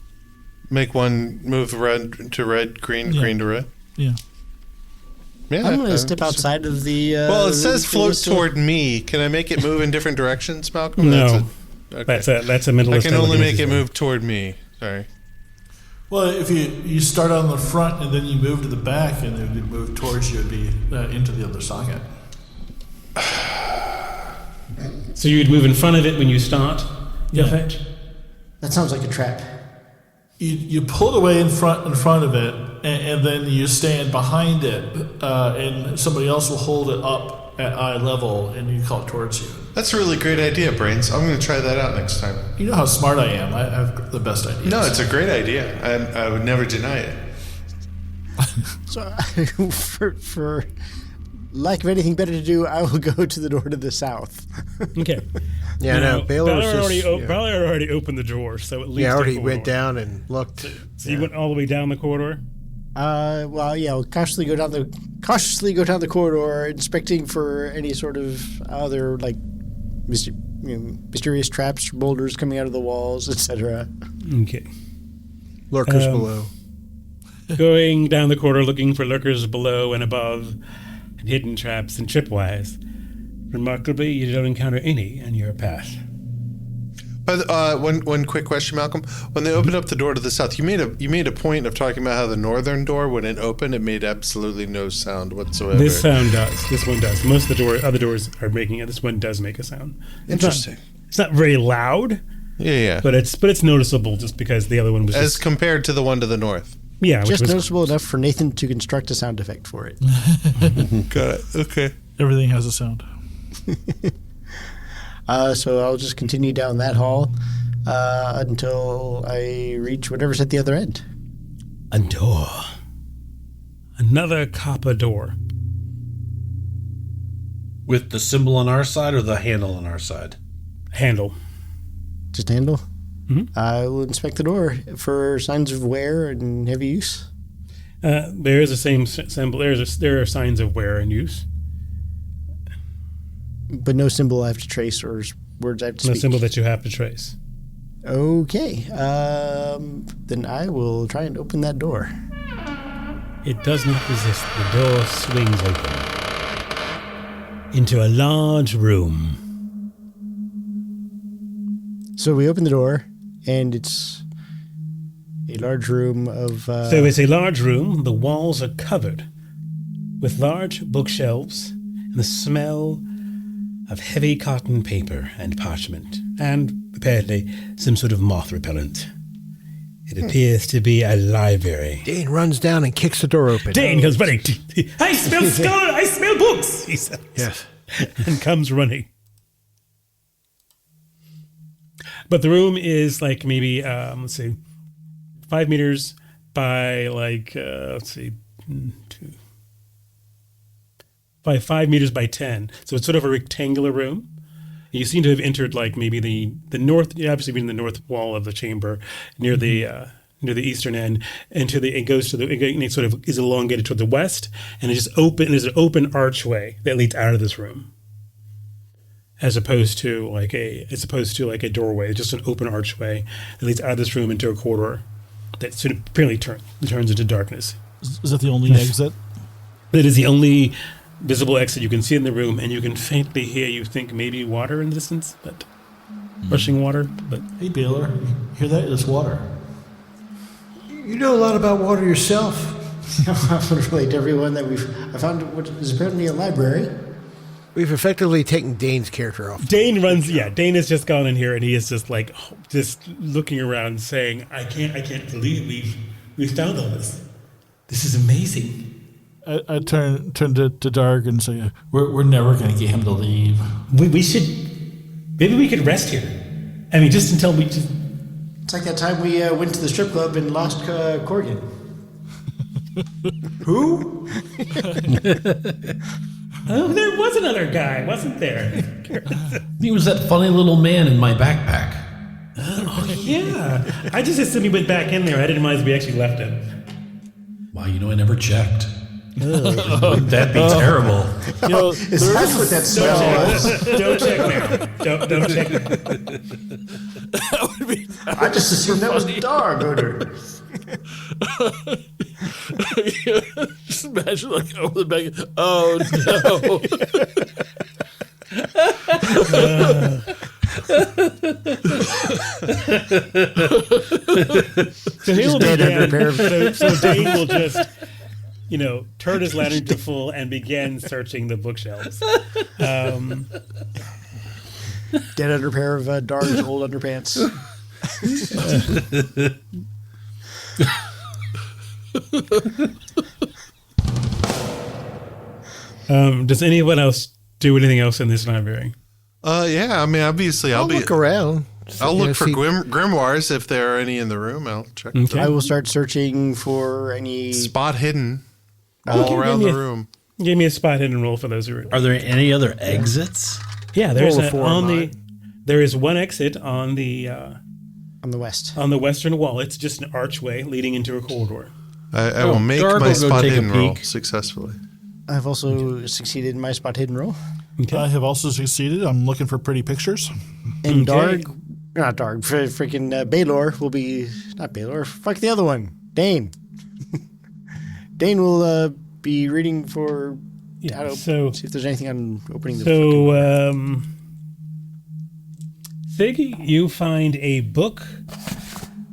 Make one move red to red, green to red. Yeah. I'm going to step outside of the... well, it says float toward me. Can I make it move in different directions, Malcolm? No. That's a mental. I can only make it move toward me. Sorry. Well, if you start on the front and then you move to the back and then you move towards you, it'd be into the other socket. So you'd move in front of it when you start your fetch? That sounds like a trap. You pull it away in front of it, and then you stand behind it, and somebody else will hold it up at eye level, and you call it towards you. That's a really great idea, Brains. I'm going to try that out next time. You know how smart I am. I have the best ideas. No, it's a great idea. I would never deny it. So, for lack of anything better to do, I will go to the door to the south. Okay. Yeah, now, no, Baylor's Baylor already opened the door, so at least I already went down and looked. So you went all the way down the corridor? We'll cautiously go down the corridor, inspecting for any sort of other mysterious traps, boulders coming out of the walls, etc. Okay. Lurkers below. Going down the corridor, looking for lurkers below and above, and hidden traps and tripwires. Remarkably, you don't encounter any in your path. But one quick question, Malcolm. When they opened up the door to the south, you made a point of talking about how the northern door, when it opened, it made absolutely no sound whatsoever. This sound does. This one does. Most of the other doors are making it. This one does make a sound. Interesting. It's not very loud. Yeah. But it's noticeable just because the other one was as compared to the one to the north. Yeah, just noticeable enough for Nathan to construct a sound effect for it. Got it. Okay. Everything has a sound. So I'll just continue down that hall until I reach whatever's at the other end. A door. Another copper door. With the symbol on our side or the handle on our side? Handle. Just handle? Mm-hmm. I will inspect the door for signs of wear and heavy use. There is the same symbol. There are signs of wear and use. But no symbol I have to trace or words I have to speak. No symbol that you have to trace. Okay. Then I will try and open that door. It does not resist. The door swings open into a large room. So we open the door, and it's a large room of... So it's a large room. The walls are covered with large bookshelves and the smell of heavy cotton paper and parchment, and apparently some sort of moth repellent. It appears to be a library. Dane runs down and kicks the door open. Dane goes running. I smell skull. I smell books, he says. Yes. And comes running. But the room is like maybe, 5 meters by by 5 meters by 10. So it's sort of a rectangular room. You seem to have entered like maybe the north, obviously being the north wall of the chamber near the eastern end, and it sort of is elongated toward the west, and it's just open. There's an open archway that leads out of this room, as opposed to like a doorway. Just an open archway that leads out of this room into a corridor that sort of apparently turns into darkness. Is that the only exit? That is the only visible exit you can see in the room, and you can faintly hear, you think maybe water in the distance, but rushing water. But hey, Baylor, hear that? It's water. You know a lot about water yourself. I would relate to everyone that I found what is apparently a library. We've effectively taken Dane's character off. Dane has just gone in here, and he is just like looking around, saying, "I can't believe we've found all this. This is amazing." I turn to Darg and say, "We're never going to get him to leave. We should. Maybe we could rest here. I mean, just until we just." It's like that time we went to the strip club and lost Corgan. Who? Oh, there was another guy, wasn't there? He was that funny little man in my backpack. Oh, yeah. I just assumed he went back in there. I didn't realize we actually left him. Wow, I never checked. Would that be terrible? Is that what that smell was? Don't check now. Don't check now. I just assumed that was dog odor. Just imagine, like, over the back. Oh, So he'll begin. So Dane will just, turn his lantern to full and begin searching the bookshelves. Dead under pair of Darg's old underpants. Does anyone else do anything else in this library? Yeah, I mean, obviously, I'll look around. I'll look for grimoires if there are any in the room. I'll check. Okay. I will start searching for any spot hidden all around the room. Give me a spot hidden roll for those who are. Are there any other exits? Yeah, there is one exit on the west. On the western wall. It's just an archway leading into a corridor. I will make my spot hidden roll successfully. I've also succeeded in my spot hidden roll. Okay. I have also succeeded. I'm looking for pretty pictures. And freaking Baylor will be, not Baylor, fuck the other one, Dane. Dane will be reading for, see if there's anything on opening the Fig, you find a book.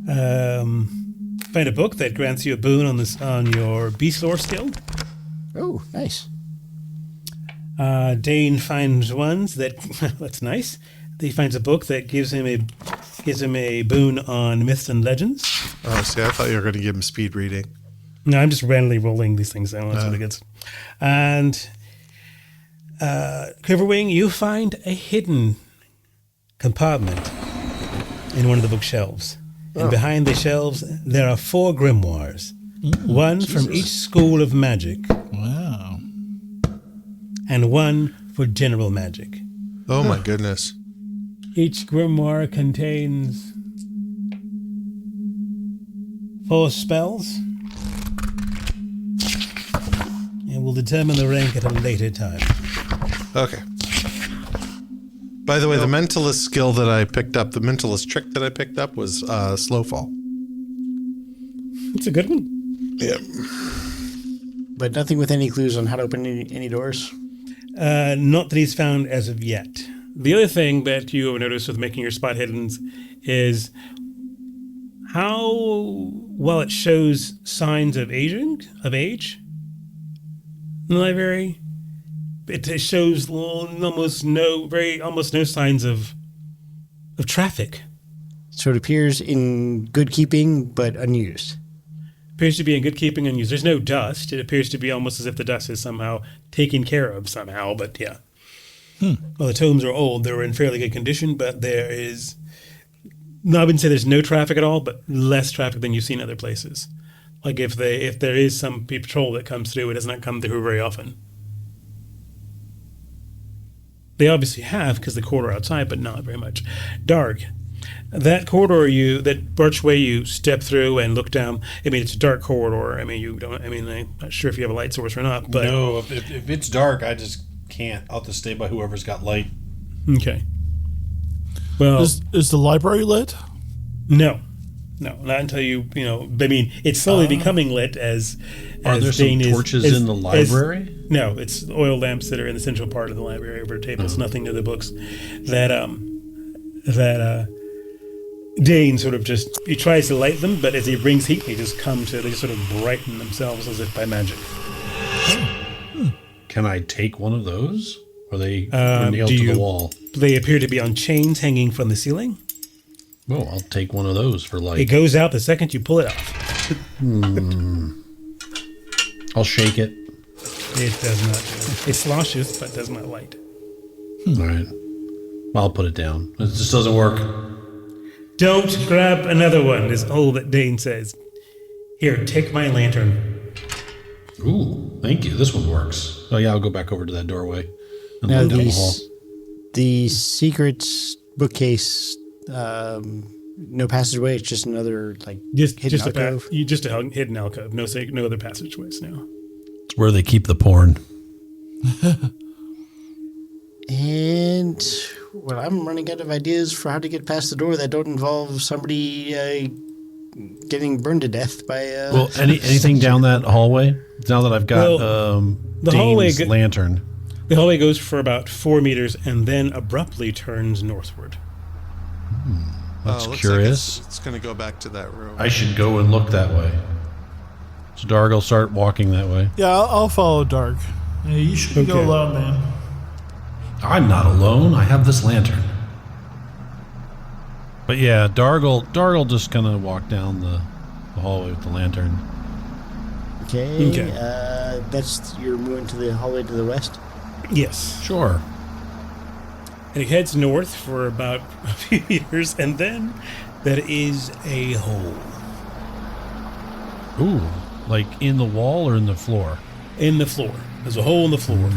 Find a book that grants you a boon on your beast lore skill. Oh, nice. Dane finds ones that's nice. He finds a book that gives him a boon on myths and legends. Oh, see, I thought you were going to give him speed reading. No, I'm just randomly rolling these things down. That's what it gets. And Quiverwing, you find a hidden compartment in one of the bookshelves. And behind the shelves, there are 4 grimoires. One from each school of magic. Wow. And one for general magic. Oh, my goodness. Each grimoire contains 4 spells. And will determine the rank at a later time. Okay. By the way, the mentalist skill that I picked up, the mentalist trick that I picked up was slow fall. It's a good one. Yeah. But nothing with any clues on how to open any doors? Not that he's found as of yet. The other thing that you have noticed with making your spot hiddens is how well it shows signs of age in the library. It shows almost no signs of traffic. So it appears in good keeping, but unused. Appears to be in good keeping and unused. There's no dust. It appears to be almost as if the dust is somehow taken care of somehow, but yeah. Well, the tomes are old. They're in fairly good condition, but there is... No, I wouldn't say there's no traffic at all, but less traffic than you see in other places. Like if there is some patrol that comes through, it does not come through very often. They obviously have, because the corridor outside, but not very much. Dark. That corridor that archway you step through and look down, I mean, it's a dark corridor. I'm not sure if you have a light source or not, but... No, if it's dark, I just can't. I'll have to stay by whoever's got light. Okay. Well... Is the library lit? No, not until it's slowly becoming lit as Are there some torches in the library? No, it's oil lamps that are in the central part of the library over tables, nothing near the books. Dane sort of he tries to light them, but as he brings heat, they just sort of brighten themselves as if by magic. Can I take one of those? Or are they nailed to the wall? They appear to be on chains hanging from the ceiling. Well, I'll take one of those for light. It goes out the second you pull it off. I'll shake it. It does not. It sloshes, but does not light. All right. I'll put it down. It just doesn't work. Don't grab another one, is all that Dane says. Here, take my lantern. Ooh, thank you. This one works. Oh, yeah, I'll go back over to that doorway. And Now, look down the hall. the secret bookcase, no passageway, it's just another, hidden alcove? Just a hidden alcove. No other passageways now. It's where they keep the porn. And well, I'm running out of ideas for how to get past the door that don't involve somebody getting burned to death by. Well, anything down that hallway? Now that I've got the hallway lantern. The hallway goes for about 4 meters and then abruptly turns northward. That's looks curious. Like it's going to go back to that room. I should go and look that way. So Darg will start walking that way. Yeah, I'll follow Dark. Yeah, you should go alone, man. I'm not alone. I have this lantern. But yeah, Darg just kind of walk down the hallway with the lantern. Okay. That's you're moving to the hallway to the west. Yes. Sure. And it heads north for about a few meters, and then there is a hole. Ooh, like in the wall or in the floor? In the floor. There's a hole in the floor.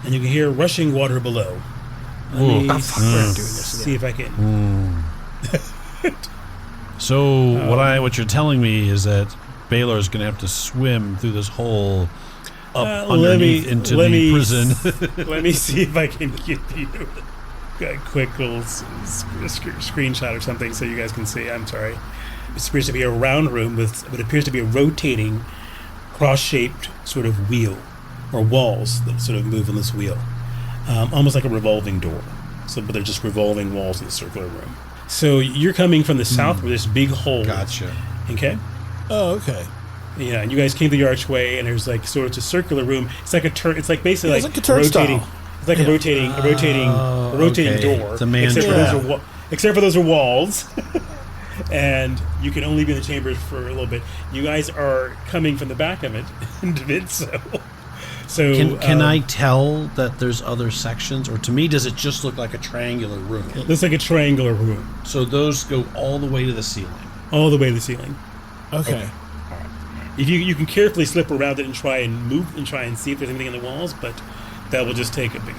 And you can hear rushing water below. Let me see if I can. So what you're telling me is that Baylor's going to have to swim through this hole up underneath into the prison. Let me see if I can give you a quick little screenshot or something so you guys can see. I'm sorry. It appears to be a round room with what appears to be a rotating, cross-shaped sort of wheel or walls that sort of move on this wheel. Almost like a revolving door. But they're just revolving walls in the circular room. So you're coming from the south where this big hole. Gotcha. Okay? Oh, okay. Yeah, and you guys came through the archway, and there's like sort of a circular room. It's like it's like basically it's like a turnstile. It's like a rotating door. It's a man except for those are walls, and you can only be in the chambers for a little bit. You guys are coming from the back of it, so. Can I tell that there's other sections, or to me, does it just look like a triangular room? It looks like a triangular room. So those go all the way to the ceiling. All the way to the ceiling. Okay. If you can carefully slip around it and try and move and try and see if there's anything in the walls, but that will just take a big,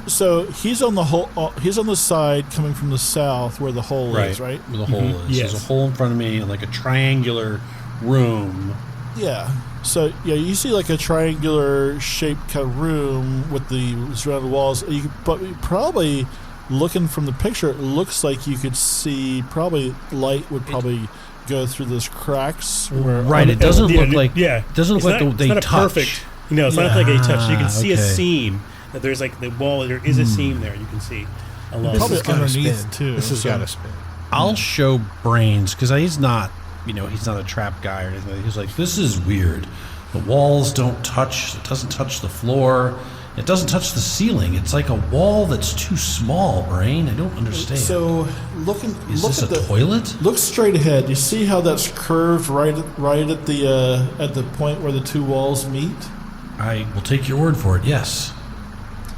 So he's on the hole. He's on the side coming from the south where the hole is, right? Where the hole is. Yes. There's a hole in front of me, like a triangular room. Yeah. So yeah, you see like a triangular shaped kind of room with the surrounding walls. But probably looking from the picture, it looks like you could see probably light would probably go through those cracks. It doesn't look like they touch. Perfect. No, it's not like a touch. You can see a seam. That there's like the wall. There is a seam there. You can see a lot. Probably underneath too. This has got to spin. I'll show Brains because he's not a trap guy or anything. He's like, this is weird. The walls don't touch. It doesn't touch the floor. It doesn't touch the ceiling. It's like a wall that's too small, Brain. I don't understand. So look this at a toilet? Look straight ahead. You see how that's curved right at the point where the two walls meet? I will take your word for it. Yes.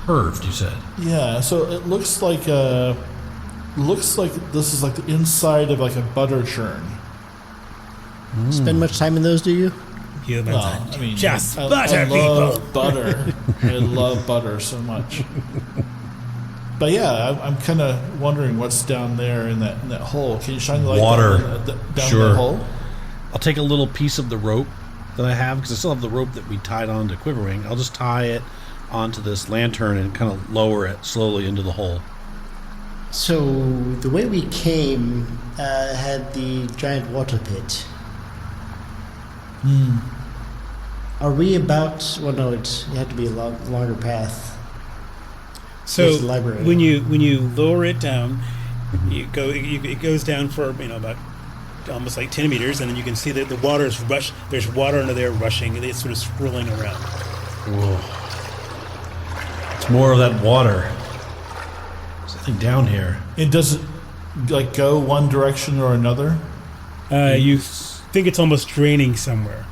Curved, you said. Yeah. So it looks like this is like the inside of like a butter churn. Spend much time in those, do you? Well, I mean, just I butter love butter. I love butter so much. But yeah, I'm kind of wondering what's down there in that hole. Can you shine the light down that hole? I'll take a little piece of the rope that I have because I still have the rope that we tied onto Quiverwing. I'll just tie it onto this lantern and kind of lower it slowly into the hole. So the way we came had the giant water pit. Are we about? Well, no, it had to be a longer path. So the library. when you lower it down, it goes down for about almost like 10 meters, and then you can see that the water is rush. There's water under there rushing, and it's sort of swirling around. Whoa. It's more of that water. There's something down here. And does it like go one direction or another? You think it's almost draining somewhere.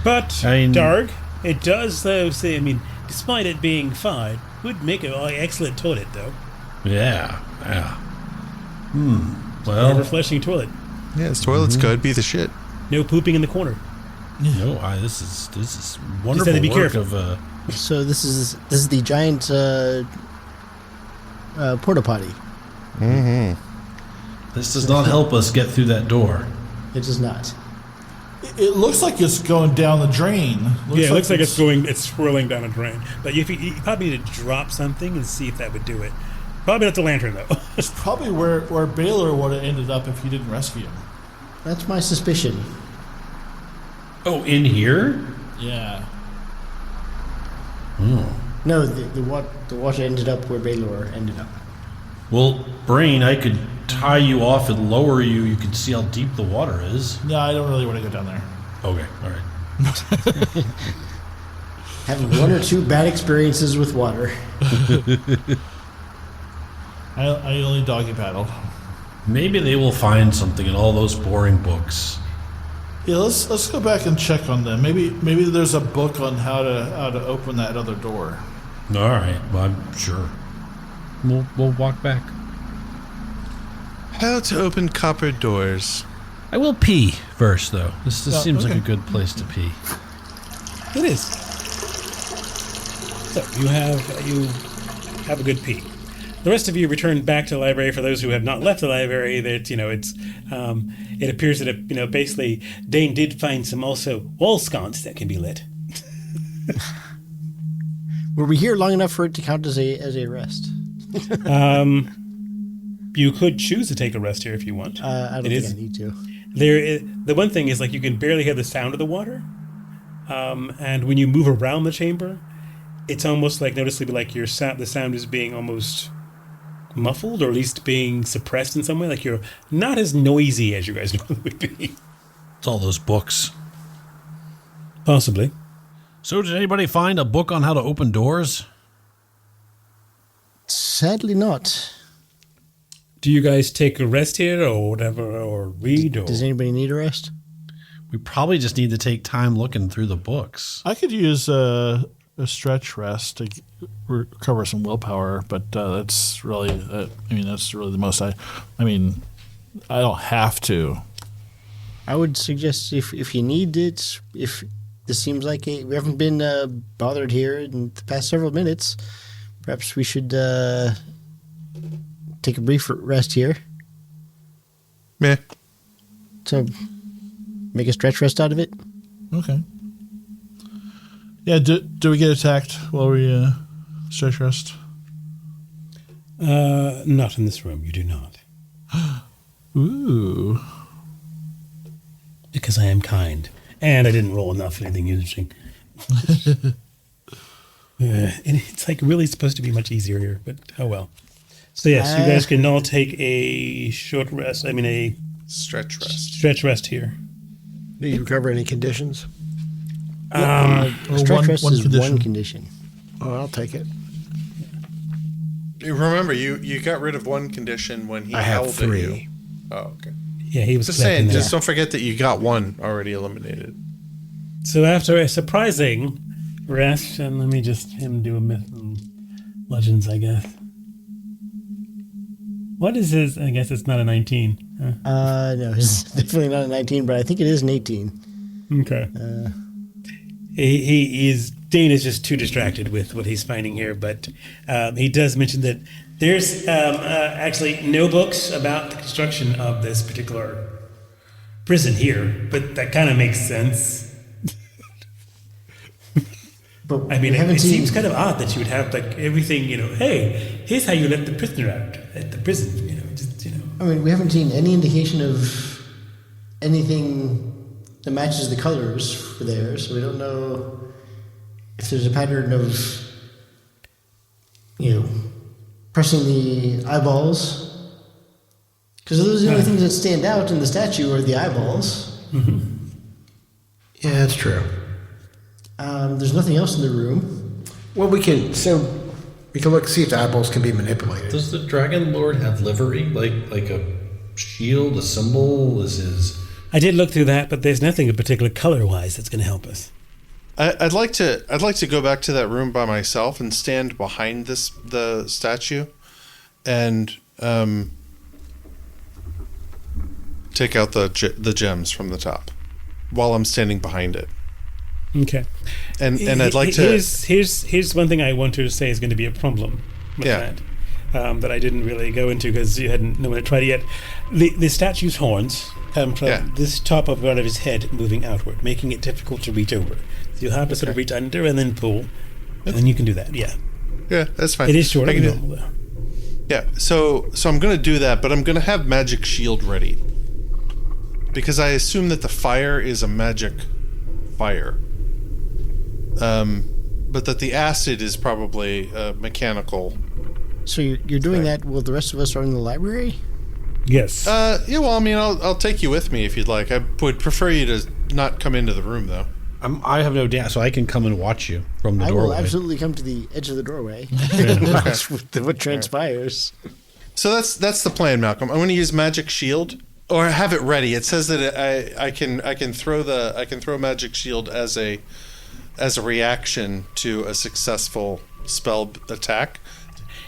But, Darg, it does, though, despite it being fine, would make an excellent toilet, though. Yeah. Well, Never-flushing toilet. Yeah, this toilet's good. Be the shit. No pooping in the corner. No, this is wonderful to be work careful. of... So this is the giant porta potty. This does not help us get through that door. It does not. It looks like it's going down the drain. It looks like it's swirling down a drain. But you probably need to drop something and see if that would do it. Probably not the lantern, though. It's probably where Baylor would have ended up if you didn't rescue him. That's my suspicion. Oh, in here? Yeah. No, the water ended up where Baylor ended up. Well, Brain, I could tie you off and lower you. You can see how deep the water is. No, I don't really want to go down there. Okay, all right. Having one or two bad experiences with water. I only doggy paddle. Maybe they will find something in all those boring books. Yeah, let's go back and check on them. Maybe there's a book on how to open that other door. All right, well, I'm sure. We'll walk back. How to open copper doors. I will pee first, though. This seems like a good place to pee. It is. So you have a good pee. The rest of you return back to the library. For those who have not left the library, that it appears that basically Dane did find some also wall sconce that can be lit. Were we here long enough for it to count as a rest? You could choose to take a rest here if you want. I don't think I need to. The one thing is, like, you can barely hear the sound of the water, and when you move around the chamber, it's almost like noticeably like the sound is being almost muffled, or at least being suppressed in some way. Like, you're not as noisy as you guys normally would be. It's all those books. Possibly. So, did anybody find a book on how to open doors? Sadly not. Do you guys take a rest here or whatever, or read? Does anybody need a rest? We probably just need to take time looking through the books. I could use a stretch rest to recover some willpower, but that's really the most I don't have to. I would suggest if you need it, if this seems like we haven't been bothered here in the past several minutes, perhaps we should take a brief rest here. Yeah. So make a stretch rest out of it. Okay. Yeah, do we get attacked while we stretch rest? Not in this room. You do not. Ooh. Because I am kind. And I didn't roll enough for anything interesting. And it's like really supposed to be much easier here, but oh well. So yes, you guys can all take a short rest. A stretch rest. Stretch rest here. Do you recover any conditions? Stretch rest is one condition. Oh, I'll take it. Remember, you got rid of one condition when he I howled have 3. at you. Oh, okay. Yeah, he was just saying. Just don't forget that you got one already eliminated. So after a surprising rest, and let me just him do a myth and legends, I guess. What is his? I guess it's not a 19. No, it's definitely not a 19, but I think it is an 18. Okay. He is. Dane is just too distracted with what he's finding here, but he does mention that there's actually no books about the construction of this particular prison here, but that kind of makes sense. But it seems kind of odd that you would have like everything, hey, here's how you let the prisoner out at the prison, we haven't seen any indication of anything that matches the colors for there, so we don't know if there's a pattern of, pressing the eyeballs. Because those are the only things that stand out in the statue are the eyeballs. Mm-hmm. Yeah, that's true. There's nothing else in the room. Well, we can look, see if the eyeballs can be manipulated. Does the Dragon Lord have livery, like a shield, a symbol? I did look through that, but there's nothing in particular color-wise that's going to help us. I'd like to go back to that room by myself and stand behind the statue, and take out the gems from the top while I'm standing behind it. Okay. And I'd like to. Here's one thing I want to say is going to be a problem with that. that I didn't really go into because you hadn't no one had tried it yet. The statue's horns come from this top of part of his head moving outward, making it difficult to reach over. So you'll have to sort of reach under and then pull, and then you can do that. Yeah, that's fine. It is shorter than normal, though. Yeah, so I'm going to do that, but I'm going to have magic shield ready. Because I assume that the fire is a magic fire. But that the acid is probably mechanical. So you're doing that while the rest of us are in the library? Yes. Yeah, well, I mean, I'll take you with me if you'd like. I would prefer you to not come into the room, though. I have no doubt, so I can come and watch you from the doorway. I will absolutely come to the edge of the doorway and watch what transpires. So that's the plan, Malcolm. I'm going to use magic shield, or have it ready. It says that I can throw magic shield as a reaction to a successful spell attack.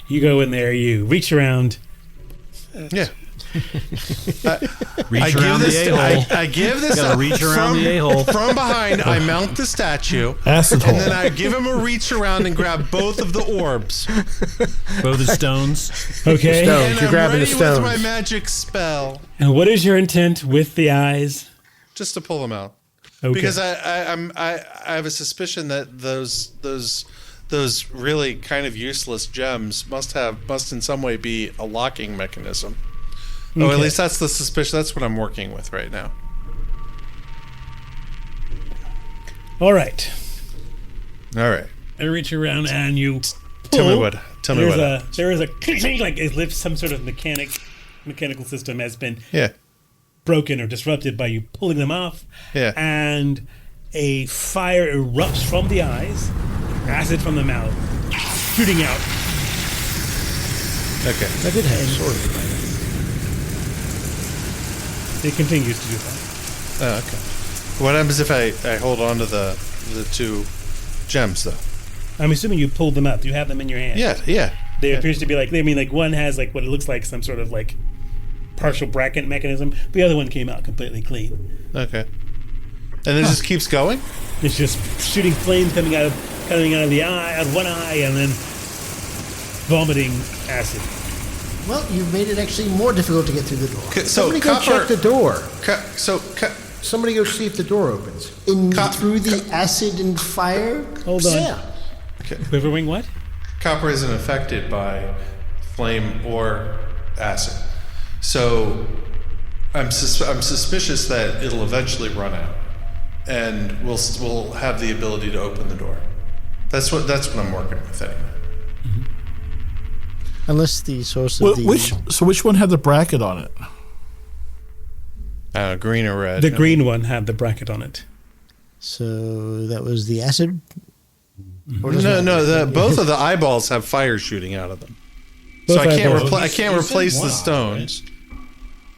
You go in there, you reach around. Reach around the a-hole. I give this gotta reach around the a-hole. From behind. I mount the statue, Acid and hole. then I give him a reach around and grab both of the orbs. Both the stones. Okay. Stones. And You're I'm grabbing the ready stones. with my magic spell. And what is your intent with the eyes? Just to pull them out. Okay. Because I have a suspicion that those really kind of useless gems must in some way be a locking mechanism. Okay. Oh, at least that's the suspicion. That's what I'm working with right now. All right. I reach around and you pull. Tell me what. There is a like as if some sort of mechanical system has been broken or disrupted by you pulling them off. Yeah. And a fire erupts from the eyes, acid from the mouth, shooting out. Okay. I did have a sword in my hand. It continues to do that. Oh, okay. What happens if I hold on to the two gems, though? I'm assuming you pulled them out. You have them in your hand. Yeah. There appears to be like one has like what it looks like some sort of like partial bracket mechanism. The other one came out completely clean. Okay. And it just keeps going? It's just shooting flames coming out of the eye, out of one eye, and then vomiting acid. Well, you've made it actually more difficult to get through the door. Somebody go check the door. Somebody go see if the door opens. Through the acid and fire? Hold on. Yeah. Okay. Quiverwing what? Copper isn't affected by flame or acid. So I'm suspicious that it'll eventually run out. And we'll have the ability to open the door. That's what I'm working with anyway. Mm-hmm. Unless the source of which one had the bracket on it? Green or red? The green one had the bracket on it. So that was the acid? No. Both of the eyeballs have fire shooting out of them. So I can't replace the stones. Right?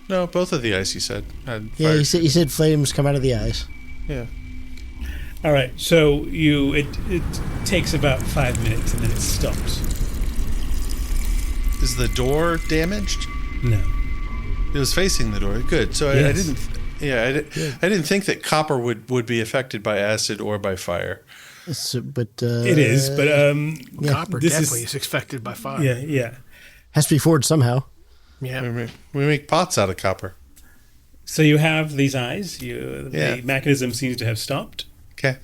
No, both of the eyes, he said. Yeah, he said flames come out of the eyes. Yeah. All right. So it takes about 5 minutes and then it stops. Is the door damaged? No. It was facing the door. Good. So yes. I didn't. Yeah, I didn't think that copper would be affected by acid or by fire. But it is. But copper definitely is affected by fire. Yeah. Has to be forged somehow. Yeah. We make pots out of copper. So you have these eyes. The mechanism seems to have stopped. Okay.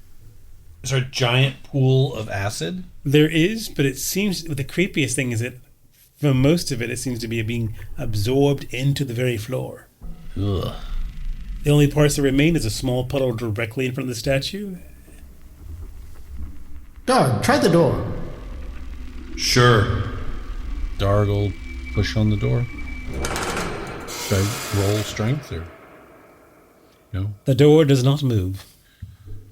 Is there a giant pool of acid? There is, but it seems the creepiest thing is that for most of it, it seems to be being absorbed into the very floor. Ugh. The only parts that remain is a small puddle directly in front of the statue. Dog, try the door. Sure. Darg will push on the door. Should I roll strength or no? The door does not move.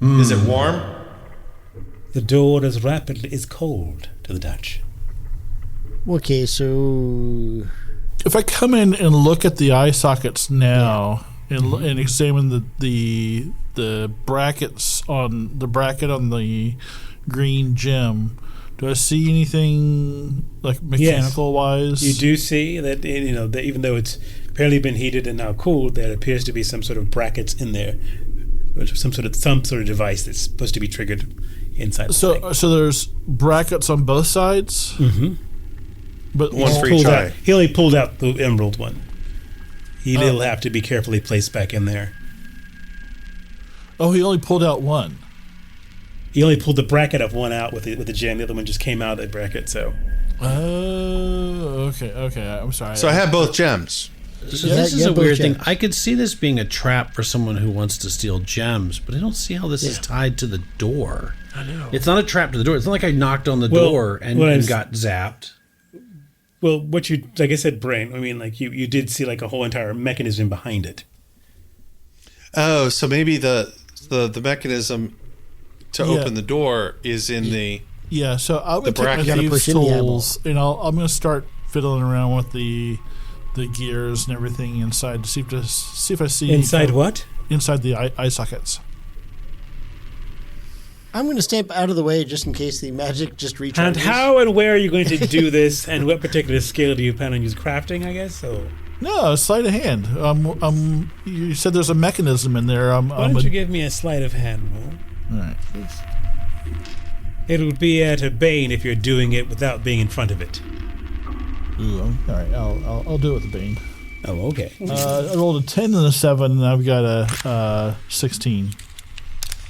Is it warm? The door is cold to the touch. Okay, so if I come in and look at the eye sockets now and examine the brackets on the bracket on the green gem, do I see anything like mechanical wise? You do see that that even though it's apparently been heated and now cooled, there appears to be some sort of brackets in there, or some sort of device that's supposed to be triggered inside. So there's brackets on both sides. Mm-hmm. But One for Pulled each out- eye. He only pulled out the emerald one. He'll have to be carefully placed back in there. Oh, he only pulled out one. He only pulled the bracket of one out with the gem. The other one just came out of the bracket. So Oh, okay. I'm sorry. So I have both gems. So Yeah, this is yeah, a both weird thing. gems. I could see this being a trap for someone who wants to steal gems, but I don't see how this is tied to the door. I know. It's not a trap to the door. It's not like I knocked on the Well, door and, what I and was- got zapped. well, what you like I said, brain. I mean, like you did see like a whole entire mechanism behind it. Oh, so maybe the mechanism to Yeah. open the door is in the. Yeah, so I'm The going to take my bracket. You gotta thieves' push in the eyeball. tools, and I'm going to start fiddling around with the gears and everything inside to see if I see Inside what? Inside the eye sockets. I'm going to step out of the way just in case the magic just recharges. And how and where are you going to do this? And what particular skill do you plan on using? Crafting, I guess. So No, sleight of hand. You said there's a mechanism in there. why don't you give me a sleight of hand roll? All right. It would be at a bane if you're doing it without being in front of it. Ooh, all right. I'll do it with the bane. Oh, okay. I rolled a 10 and a 7, and I've got a 16.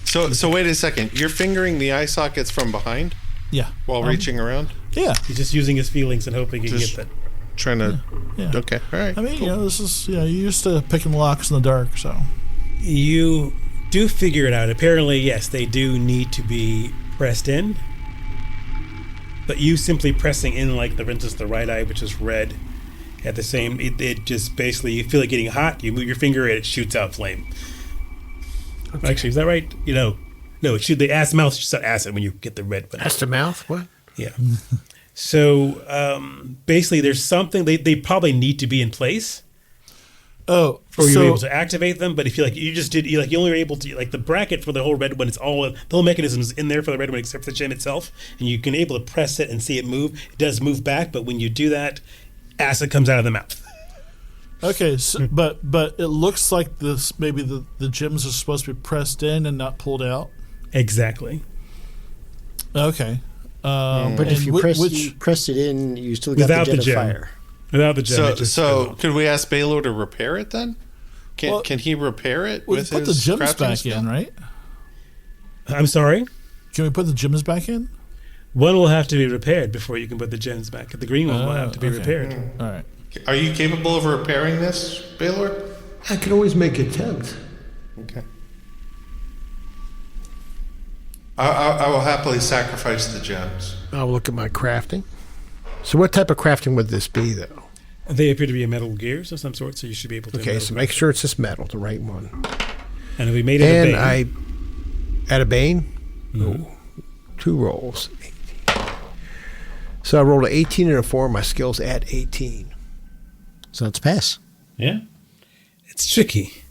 So wait a second. You're fingering the eye sockets from behind Yeah. while reaching around, Yeah. He's just using his feelings and hoping he can Just- get that. trying to. Yeah. Okay, all right. I mean, this is you're used to picking locks in the dark, so. You do figure it out. Apparently, yes, they do need to be pressed in. But you simply pressing in, like, for instance, the right eye, which is red, at the same, it just basically, you feel it getting hot, you move your finger, and it shoots out flame. Okay. Actually, is that right? No, the mouth shoots out acid when you get the red one. That's the mouth? What? Yeah. So, basically, there's something, they probably need to be in place. Oh, Or you were able to activate them, but if you you only were able to, like, the bracket for the whole red one, the whole mechanism is in there for the red one except for the gem itself, and you can able to press it and see it move. It does move back, but when you do that, acid comes out of the mouth. Okay, so, but it looks like this. Maybe the gems are supposed to be pressed in and not pulled out. Exactly. Okay, But if and you which pressed it in, you still got Without the the jet gem. of fire. Without the gem, it So just so goes could we ask Baylor to repair it then? Can he repair it we with put the his gems crafting back skill? in, right? on. I'm sorry? Can we put the gems back in? One will have to be repaired before you can put the gems back. The green one will have to be okay. repaired. All right. Are you capable of repairing this, Baylor? I can always make an attempt. Okay. I will happily sacrifice the gems. I'll look at my crafting. So what type of crafting would this be, though? They appear to be a metal gears of some sort, so you should be able to. Okay, so make sure it's this metal, the right one. And if we made it And a bane, at a bane? Oh, 2 rolls. 18. So I rolled an 18 and a 4. My skill's at 18. So let's pass. Yeah. it's tricky,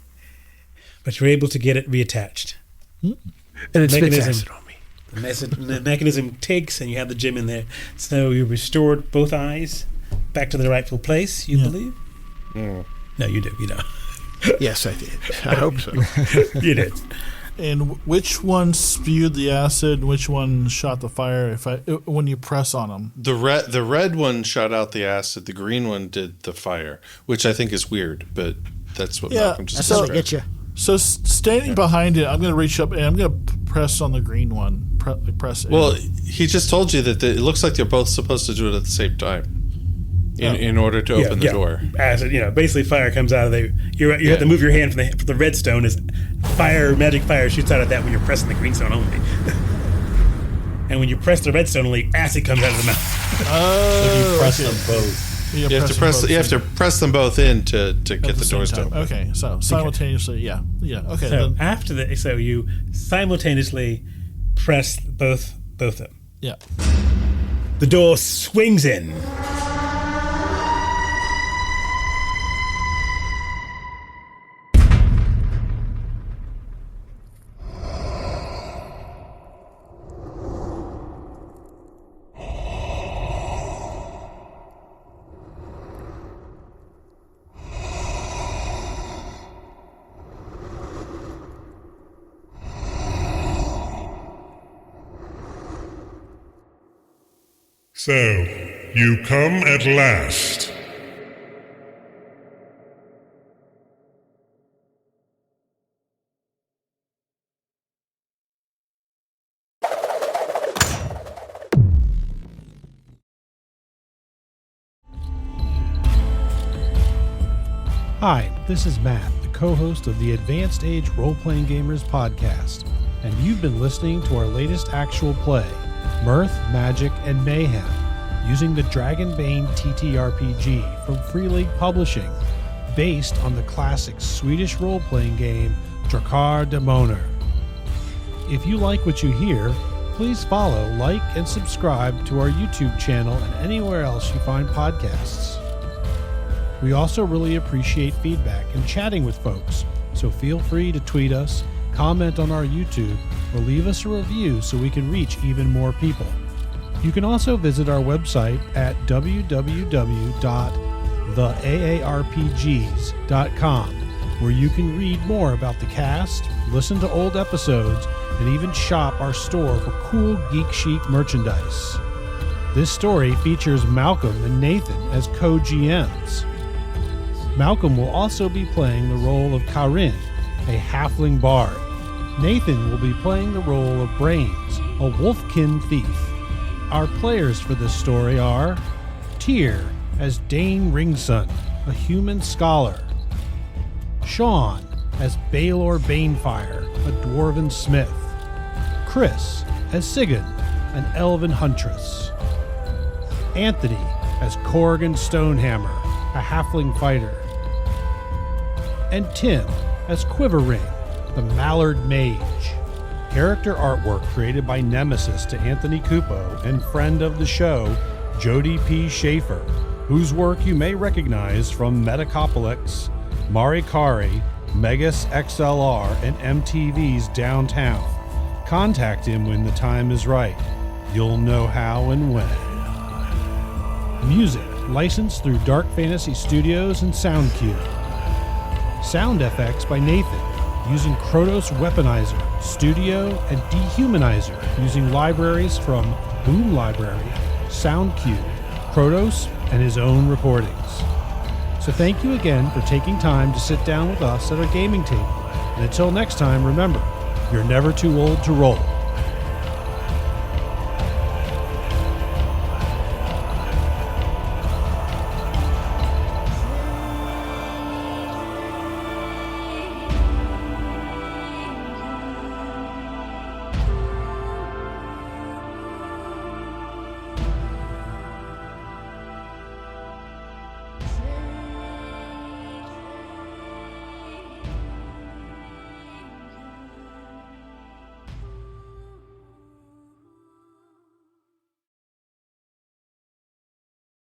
but you're able to get it reattached. And it spits Mechanism. acid on me. The mechanism takes, and you have the gem in there. So you restored both eyes back to their rightful place, you believe? No, you do. You know. Yes, I did. I hope so. You did. And which one spewed the acid? Which one shot the fire? When you press on them, The red one shot out the acid. The green one did the fire, which I think is weird, but that's what Malcolm just That's how they described. get you. So standing behind it, I'm going to reach up and I'm going to press on the green one. Press it. Well, he just told you that it looks like they're both supposed to do it at the same time in order to open the door. Acid, basically fire comes out of the. You have to move your hand from the redstone as magic fire shoots out of that when you're pressing the green stone only. And when you press the redstone only, acid comes out of the mouth. So you press them both. You have to press them both in to get the doors to open. Okay, so simultaneously, yeah. Okay. So Then, after that, so you simultaneously press both of them. yeah. The door swings in. So, You come at last. Hi, this is Matt, the co-host of the Advanced Age Role-Playing Gamers podcast, and you've been listening to our latest actual play, Mirth, Magic, and Mayhem, using the Dragonbane TTRPG from Free League Publishing, based on the classic Swedish role-playing game Drakar Demoner. If you like what you hear, please follow, like, and subscribe to our YouTube channel and anywhere else you find podcasts. We also really appreciate feedback and chatting with folks, so feel free to tweet us, comment on our YouTube, or leave us a review so we can reach even more people. You can also visit our website at www.theaarpgs.com, where you can read more about the cast, listen to old episodes, and even shop our store for cool geek chic merchandise. This story features Malcolm and Nathan as co-GMs. Malcolm will also be playing the role of Karin, a halfling bard. Nathan will be playing the role of Brains, a wolfkin thief. Our players for this story are Tyr as Dane Ringson, a human scholar. Sean as Baelor Banefire, a dwarven smith. Chris as Sigyn, an elven huntress. Anthony as Corrigan Stonehammer, a halfling fighter. And Tim as Quiverring, the Mallard Mage. Character artwork created by Nemesis to Anthony Cupo and friend of the show, Jody P. Schaefer, whose work you may recognize from Metacopolis, Marikari, Megas XLR, and MTV's Downtown. Contact him when the time is right. You'll know how and when. Music licensed through Dark Fantasy Studios and SoundCube. Sound effects by Nathan, using Krotos Weaponizer, Studio, and Dehumanizer, using libraries from Boom Library, SoundCube, Krotos, and his own recordings. So thank you again for taking time to sit down with us at our gaming table. And until next time, remember, you're never too old to roll.